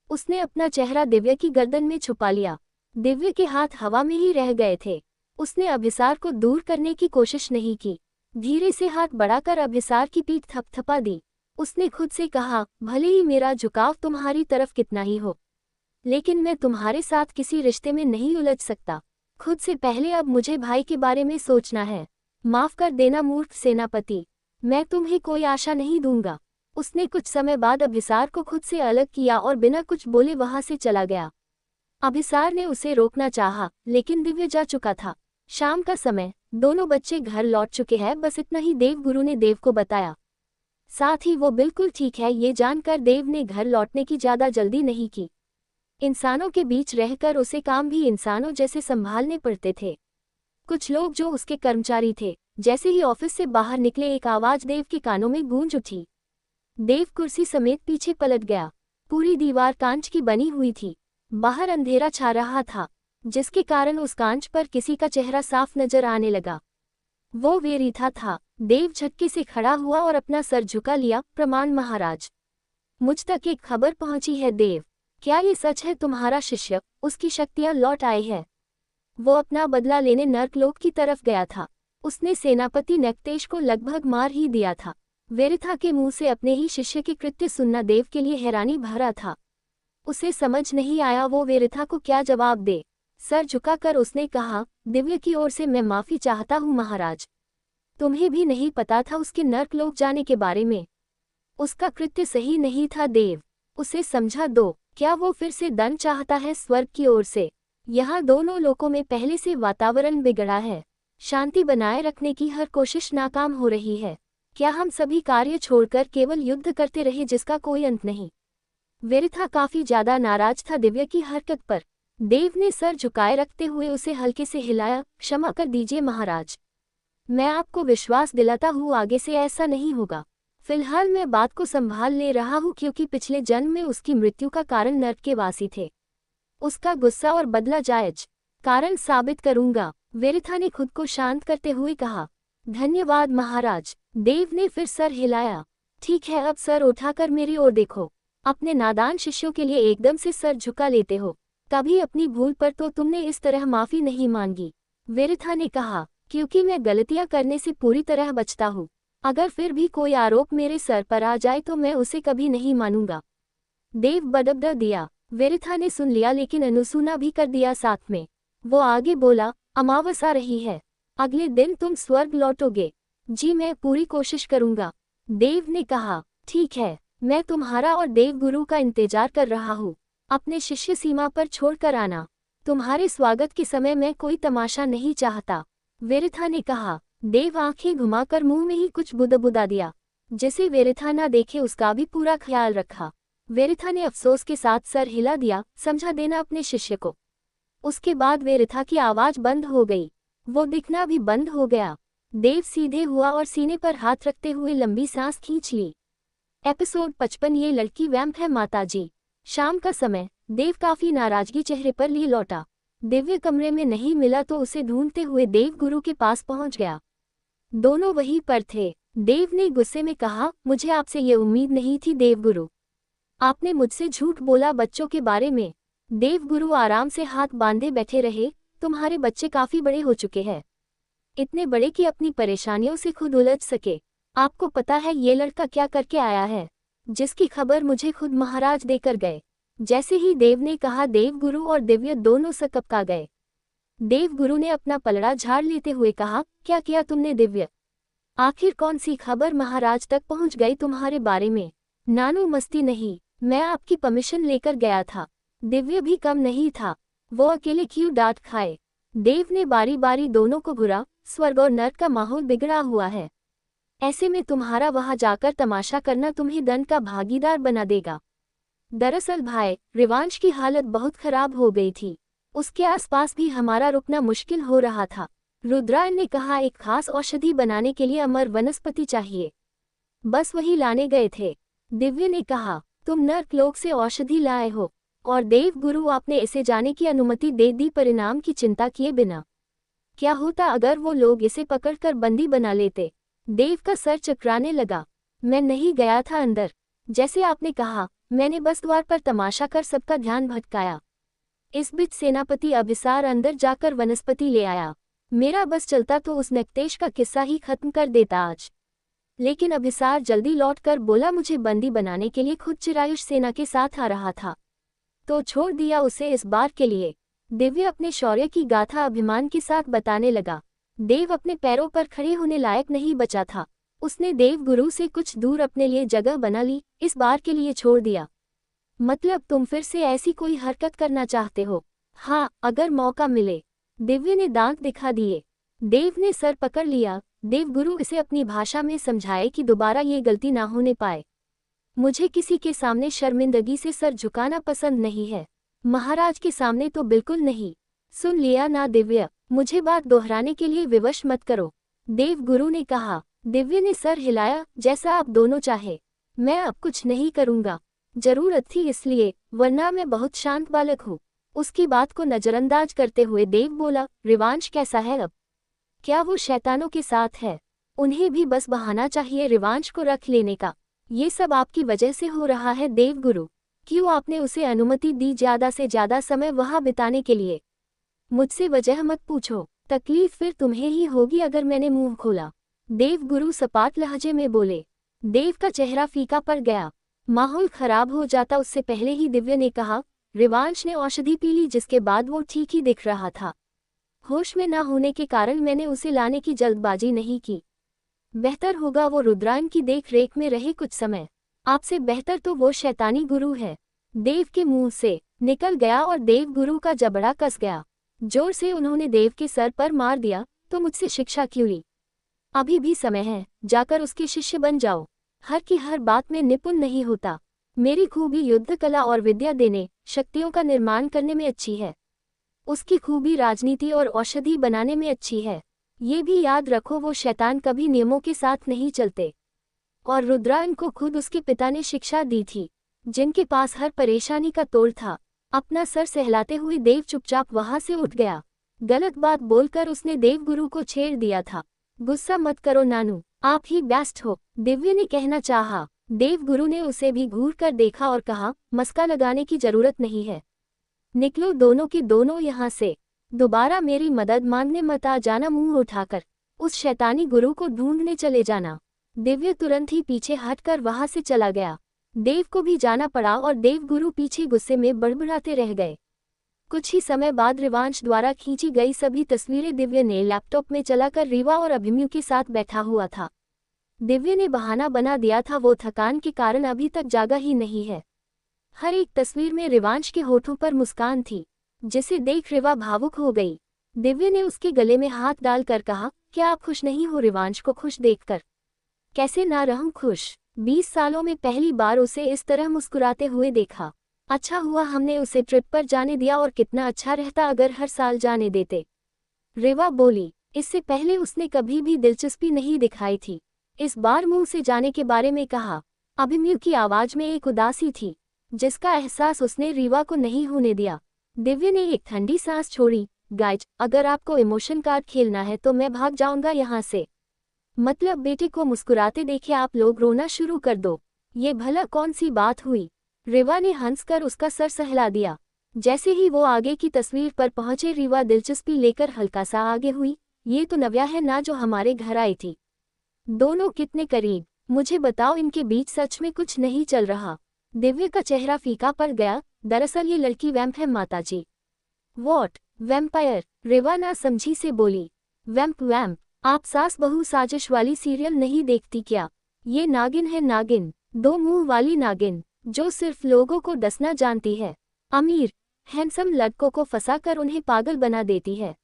उसने अपना चेहरा दिव्य की गर्दन में छुपा लिया। दिव्य के हाथ हवा में ही रह गए थे। उसने अभिसार को दूर करने की कोशिश नहीं की, धीरे से हाथ बढ़ाकर अभिसार की पीठ थपथपा दी। उसने खुद से कहा, भले ही मेरा झुकाव तुम्हारी तरफ कितना ही हो, लेकिन मैं तुम्हारे साथ किसी रिश्ते में नहीं उलझ सकता। खुद से पहले अब मुझे भाई के बारे में सोचना है। माफ कर देना मूर्ख सेनापति, मैं तुम्हें कोई आशा नहीं दूंगा। उसने कुछ समय बाद अभिसार को खुद से अलग किया और बिना कुछ बोले वहां से चला गया। अभिसार ने उसे रोकना चाहा, लेकिन दिव्य जा चुका था। शाम का समय, दोनों बच्चे घर लौट चुके हैं, बस इतना ही देवगुरु ने देव को बताया। साथ ही वो बिल्कुल ठीक है ये जानकर देव ने घर लौटने की ज्यादा जल्दी नहीं की। इंसानों के बीच रहकर उसे काम भी इंसानों जैसे संभालने पड़ते थे। कुछ लोग जो उसके कर्मचारी थे, जैसे ही ऑफिस से बाहर निकले एक आवाज देव के कानों में गूंज उठी। देव कुर्सी समेत पीछे पलट गया। पूरी दीवार कांच की बनी हुई थी। बाहर अंधेरा छा रहा था, जिसके कारण उस कांच पर किसी का चेहरा साफ नजर आने लगा। वो वेरिथा था। देव झटके से खड़ा हुआ और अपना सर झुका लिया। प्रमाण महाराज, मुझ तक एक खबर पहुंची है देव। क्या ये सच है तुम्हारा शिष्य, उसकी शक्तियां लौट आई है? वो अपना बदला लेने नर्कलोक की तरफ गया था। उसने सेनापति निक्तेश को लगभग मार ही दिया था। वेरिथा के मुंह से अपने ही शिष्य के कृत्य सुनना देव के लिए हैरानी भरा था। उसे समझ नहीं आया वो वेरिथा को क्या जवाब दे। सर झुकाकर उसने कहा, दिव्य की ओर से मैं माफी चाहता हूँ महाराज। तुम्हें भी नहीं पता था उसके नर्कलोक जाने के बारे में। उसका कृत्य सही नहीं था देव, उसे समझा दो। क्या वो फिर से दंड चाहता है स्वर्ग की ओर से? यहाँ दोनों लोकों में पहले से वातावरण बिगड़ा है। शांति बनाए रखने की हर कोशिश नाकाम हो रही है। क्या हम सभी कार्य छोड़कर केवल युद्ध करते रहे जिसका कोई अंत नहीं? वेरिथा काफी ज्यादा नाराज था दिव्य की हरकत पर। देव ने सर झुकाए रखते हुए उसे हल्के से हिलाया। क्षमा कर दीजिए महाराज, मैं आपको विश्वास दिलाता हूँ आगे से ऐसा नहीं होगा। फिलहाल मैं बात को संभाल ले रहा हूँ क्योंकि पिछले जन्म में उसकी मृत्यु का कारण नर्क के वासी थे। उसका गुस्सा और बदला जायज कारण साबित करूंगा, वेरिथा ने खुद को शांत करते हुए कहा। धन्यवाद महाराज, देव ने फिर सर हिलाया। ठीक है, अब सर उठाकर मेरी ओर देखो। अपने नादान शिष्यों के लिए एकदम से सर झुका लेते हो। कभी अपनी भूल पर तो तुमने इस तरह माफी नहीं मांगी, वेरिथा ने कहा। क्योंकि मैं गलतियां करने से पूरी तरह बचता हूँ। अगर फिर भी कोई आरोप मेरे सर पर आ जाए तो मैं उसे कभी नहीं मानूंगा, देव बदबदा दिया। वेरिथा ने सुन लिया लेकिन अनुसुना भी कर दिया साथ में। वो आगे बोला, अमावस आ रही है, अगले दिन तुम स्वर्ग लौटोगे। जी मैं पूरी कोशिश करूंगा, देव ने कहा। ठीक है, मैं तुम्हारा और देवगुरु का इंतजार कर रहा हूँ। अपने शिष्य सीमा पर छोड़कर आना। तुम्हारे स्वागत के समय मैं कोई तमाशा नहीं चाहता, वेरिथा ने कहा। देव आंखें घुमाकर मुंह में ही कुछ बुदबुदा दिया। जिसे वेरिथा ना देखे उसका भी पूरा ख्याल रखा। वेरिथा ने अफसोस के साथ सर हिला दिया, समझा देना अपने शिष्य को। उसके बाद वेरिथा की आवाज बंद हो गई, वो दिखना भी बंद हो गया। देव सीधे हुआ और सीने पर हाथ रखते हुए लंबी सांस खींच ली। एपिसोड 55 ये लड़की वैम्प है माताजी। शाम का समय, देव काफी नाराजगी चेहरे पर लिए लौटा। दिव्य कमरे में नहीं मिला तो उसे ढूंढते हुए देव गुरु के पास पहुंच गया। दोनों वहीं पर थे। देव ने गुस्से में कहा, मुझे आपसे ये उम्मीद नहीं थी देवगुरु। आपने मुझसे झूठ बोला बच्चों के बारे में। देवगुरु आराम से हाथ बांधे बैठे रहे। तुम्हारे बच्चे काफी बड़े हो चुके हैं, इतने बड़े कि अपनी परेशानियों से खुद उलझ सके। आपको पता है ये लड़का क्या करके आया है, जिसकी खबर मुझे खुद महाराज देकर गए। जैसे ही देव ने कहा, देवगुरु और दिव्य दोनों सकपका गए। देवगुरु ने अपना पलड़ा झाड़ लेते हुए कहा, क्या किया तुमने दिव्य? आखिर कौन सी खबर महाराज तक पहुंच गई तुम्हारे बारे में? नानू मस्ती नहीं, मैं आपकी परमिशन लेकर गया था। दिव्य भी कम नहीं था, वो अकेले क्यों डांट खाए? देव ने बारी बारी दोनों को घुरा। स्वर्ग और नर्क का माहौल बिगड़ा हुआ है, ऐसे में तुम्हारा वहां जाकर तमाशा करना तुम्हें दंड का भागीदार बना देगा। दरअसल भाई, रिवांश की हालत बहुत खराब हो गई थी। उसके आसपास भी हमारा रुकना मुश्किल हो रहा था। रुद्रायण ने कहा, एक खास औषधि बनाने के लिए अमर वनस्पति चाहिए, बस वही लाने गए थे। दिव्य ने कहा, तुम नर्क लोक से औषधि लाए हो और देवगुरु आपने इसे जाने की अनुमति दे दी परिणाम की चिंता किए बिना। क्या होता अगर वो लोग इसे पकड़कर बंदी बना लेते? देव का सर चकराने लगा। मैं नहीं गया था अंदर, जैसे आपने कहा, मैंने बस द्वार पर तमाशा कर सबका ध्यान भटकाया। इस बीच सेनापति अभिसार अंदर जाकर वनस्पति ले आया। मेरा बस चलता तो उस नक्तेश का किस्सा ही खत्म कर देता आज। लेकिन अभिसार जल्दी लौटकर बोला, मुझे बंदी बनाने के लिए खुद चिरायुष सेना के साथ आ रहा था, तो छोड़ दिया उसे इस बार के लिए। दिव्य अपने शौर्य की गाथा अभिमान के साथ बताने लगा। देव अपने पैरों पर खड़े होने लायक नहीं बचा था। उसने देवगुरु से कुछ दूर अपने लिए जगह बना ली, इस बार के लिए छोड़ दिया। मतलब तुम फिर से ऐसी कोई हरकत करना चाहते हो? हाँ, अगर मौका मिले, दिव्य ने दांत दिखा दिए। देव ने सर पकड़ लिया। देवगुरु इसे अपनी भाषा में समझाए कि दोबारा ये गलती ना होने पाए। मुझे किसी के सामने शर्मिंदगी से सर झुकाना पसंद नहीं है, महाराज के सामने तो बिल्कुल नहीं। सुन लिया ना दिव्य, मुझे बात दोहराने के लिए विवश मत करो, देवगुरु ने कहा। दिव्य ने सर हिलाया, जैसा आप दोनों चाहे, मैं अब कुछ नहीं करूंगा। जरूरत थी इसलिए, वरना मैं बहुत शांत बालक हूँ। उसकी बात को नजरअंदाज करते हुए देव बोला, रिवांश कैसा है अब? क्या वो शैतानों के साथ है? उन्हें भी बस बहाना चाहिए रिवांश को रख लेने का। ये सब आपकी वजह से हो रहा है देवगुरु। क्यों आपने उसे अनुमति दी ज्यादा से ज्यादा समय वहां बिताने के लिए? मुझसे वजह मत पूछो, तकलीफ फिर तुम्हें ही होगी अगर मैंने मुंह खोला, देवगुरु सपाट लहजे में बोले। देव का चेहरा फीका पड़ गया। माहौल खराब हो जाता उससे पहले ही दिव्य ने कहा, रिवांश ने औषधि पी ली जिसके बाद वो ठीक ही दिख रहा था। होश में न होने के कारण मैंने उसे लाने की जल्दबाजी नहीं की। बेहतर होगा वो रुद्रायण की देख रेख में रहे कुछ समय। आपसे बेहतर तो वो शैतानी गुरु है। देव के मुंह से निकल गया और देवगुरु का जबड़ा कस गया। जोर से उन्होंने देव के सर पर मार दिया, तो मुझसे शिक्षा क्यों ली? अभी भी समय है, जाकर उसके शिष्य बन जाओ। हर की हर बात में निपुण नहीं होता। मेरी खूबी युद्ध कला और विद्या देने, शक्तियों का निर्माण करने में अच्छी है। उसकी खूबी राजनीति और औषधि बनाने में अच्छी है। ये भी याद रखो, वो शैतान कभी नियमों के साथ नहीं चलते। और रुद्रायन को खुद उसके पिता ने शिक्षा दी थी, जिनके पास हर परेशानी का तोड़ था। अपना सर सहलाते हुए देव चुपचाप वहां से उठ गया। गलत बात बोलकर उसने देवगुरु को छेड़ दिया था। गुस्सा मत करो नानू, आप ही बेस्ट हो, दिव्य ने कहना चाहा। देवगुरु ने उसे भी घूर कर देखा और कहा, मस्का लगाने की जरूरत नहीं है, निकलो दोनों के दोनों यहाँ से। दोबारा मेरी मदद मांगने मत आ जाना, मुंह उठाकर उस शैतानी गुरु को ढूंढने चले जाना। दिव्य तुरंत ही पीछे हटकर वहां से चला गया। देव को भी जाना पड़ा और देवगुरु पीछे गुस्से में बड़बड़ाते रह गए। कुछ ही समय बाद रिवांश द्वारा खींची गई सभी तस्वीरें दिव्य ने लैपटॉप में चलाकर रीवा और अभिमन्यु के साथ बैठा हुआ था। दिव्य ने बहाना बना दिया था वो थकान के कारण अभी तक जागा ही नहीं है। हर एक तस्वीर में रिवांश के होठों पर मुस्कान थी, जिसे देख रीवा भावुक हो गई। दिव्य ने उसके गले में हाथ डालकर कहा, क्या आप खुश नहीं हो रिवांश को खुश देखकर? कैसे ना रहूं खुश, 20 सालों में पहली बार उसे इस तरह मुस्कुराते हुए देखा। अच्छा हुआ हमने उसे ट्रिप पर जाने दिया, और कितना अच्छा रहता अगर हर साल जाने देते। रीवा बोली। इससे पहले उसने कभी भी दिलचस्पी नहीं दिखाई थी, इस बार मुंह से जाने के बारे में कहा। अभिमन्यु की आवाज में एक उदासी थी, जिसका एहसास उसने रीवा को नहीं होने दिया। दिव्य ने एक ठंडी सांस छोड़ी। गाइज, अगर आपको इमोशन कार्ड खेलना है तो मैं भाग जाऊंगा यहाँ से। मतलब बेटे को मुस्कुराते देखे आप लोग रोना शुरू कर दो, ये भला कौन सी बात हुई? रीवा ने हंसकर उसका सर सहला दिया। जैसे ही वो आगे की तस्वीर पर पहुंचे, रीवा दिलचस्पी लेकर हल्का सा आगे हुई। ये तो नव्या है ना जो हमारे घर आई थी। दोनों कितने करीब, मुझे बताओ इनके बीच सच में कुछ नहीं चल रहा? दिव्य का चेहरा फीका पड़ गया। दरअसल ये लड़की वैम्प है माताजी। What, vampire? रीवा ना समझी से बोली। वैम्प वैम्प, आप सास बहू साजिश वाली सीरियल नहीं देखती क्या? ये नागिन है नागिन, 2 मुंह वाली नागिन, जो सिर्फ लोगों को डसना जानती है। अमीर हैंडसम लड़कों को फंसाकर उन्हें पागल बना देती है।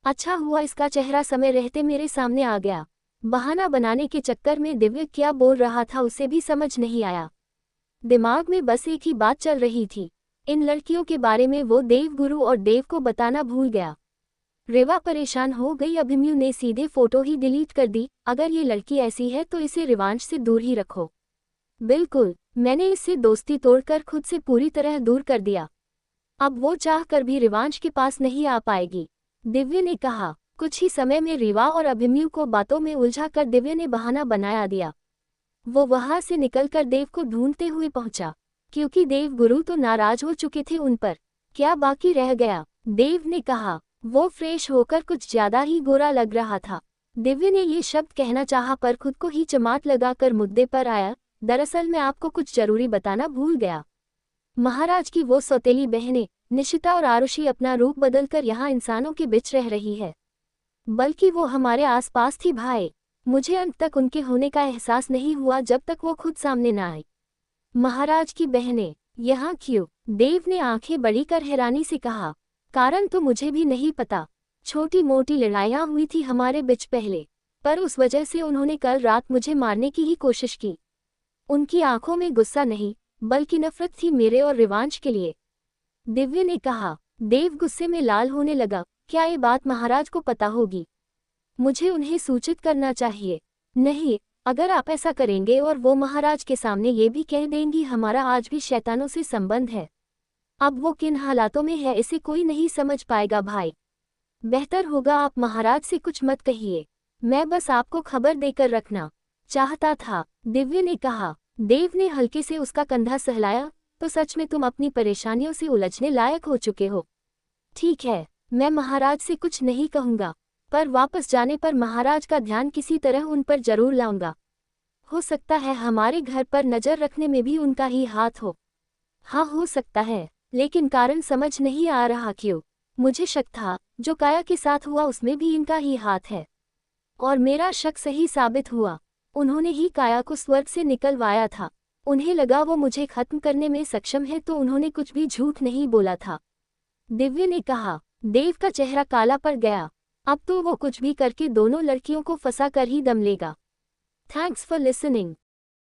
अच्छा हुआ इसका चेहरा समय रहते मेरे सामने आ गया। बहाना बनाने के चक्कर में दिव्य क्या बोल रहा था उसे भी समझ नहीं आया। दिमाग में बस एक ही बात चल रही थी, इन लड़कियों के बारे में वो देवगुरु और देव को बताना भूल गया। रीवा परेशान हो गई। अभिमन्यु ने सीधे फोटो ही डिलीट कर दी। अगर ये लड़की ऐसी है तो इसे रिवांश से दूर ही रखो। बिल्कुल, मैंने इससे दोस्ती तोड़कर खुद से पूरी तरह दूर कर दिया। अब वो चाह कर भी रिवांश के पास नहीं आ पाएगी, दिव्य ने कहा। कुछ ही समय में रीवा और अभिमन्यु को बातों में उलझा कर दिव्य ने बहाना बनाया दिया। वो वहां से निकलकर देव को ढूंढते हुए पहुंचा, क्योंकि देवगुरु तो नाराज हो चुके थे उन पर। क्या बाकी रह गया? देव ने कहा। वो फ्रेश होकर कुछ ज्यादा ही गोरा लग रहा था। दिव्य ने ये शब्द कहना चाहा पर खुद को ही चमाट लगाकर मुद्दे पर आया। दरअसल मैं आपको कुछ जरूरी बताना भूल गया। महाराज की वो सौतेली बहनें निशिता और आरुषि अपना रूप बदलकर यहाँ इंसानों के बीच रह रही है, बल्कि वो हमारे आसपास थी भाई। मुझे अंत तक उनके होने का एहसास नहीं हुआ जब तक वो खुद सामने न आई। महाराज की बहनें यहाँ क्यों? देव ने आंखें बड़ी कर हैरानी से कहा। कारण तो मुझे भी नहीं पता। छोटी मोटी लड़ाइयाँ हुई थी हमारे बीच पहले, पर उस वजह से उन्होंने कल रात मुझे मारने की ही कोशिश की। उनकी आंखों में गुस्सा नहीं बल्कि नफरत थी मेरे और रिवांश के लिए, दिव्य ने कहा। देव गुस्से में लाल होने लगा। क्या ये बात महाराज को पता होगी? मुझे उन्हें सूचित करना चाहिए। नहीं, अगर आप ऐसा करेंगे और वो महाराज के सामने ये भी कह देंगी हमारा आज भी शैतानों से संबंध है, अब वो किन हालातों में है इसे कोई नहीं समझ पाएगा भाई। बेहतर होगा आप महाराज से कुछ मत कहिए, मैं बस आपको खबर देकर रखना चाहता था, दिव्य ने कहा। देव ने हल्के से उसका कंधा सहलाया। तो सच में तुम अपनी परेशानियों से उलझने लायक हो चुके हो। ठीक है, मैं महाराज से कुछ नहीं कहूँगा, पर वापस जाने पर महाराज का ध्यान किसी तरह उन पर जरूर लाऊंगा। हो सकता है हमारे घर पर नजर रखने में भी उनका ही हाथ हो। हाँ हो सकता है, लेकिन कारण समझ नहीं आ रहा क्यों। मुझे शक था जो काया के साथ हुआ उसमें भी इनका ही हाथ है, और मेरा शक सही साबित हुआ। उन्होंने ही काया को स्वर्ग से निकलवाया था। उन्हें लगा वो मुझे खत्म करने में सक्षम है तो उन्होंने कुछ भी झूठ नहीं बोला था, दिव्य ने कहा। देव का चेहरा काला पड़ गया। अब तो वो कुछ भी करके दोनों लड़कियों को फंसा कर ही दम लेगा। Thanks for listening.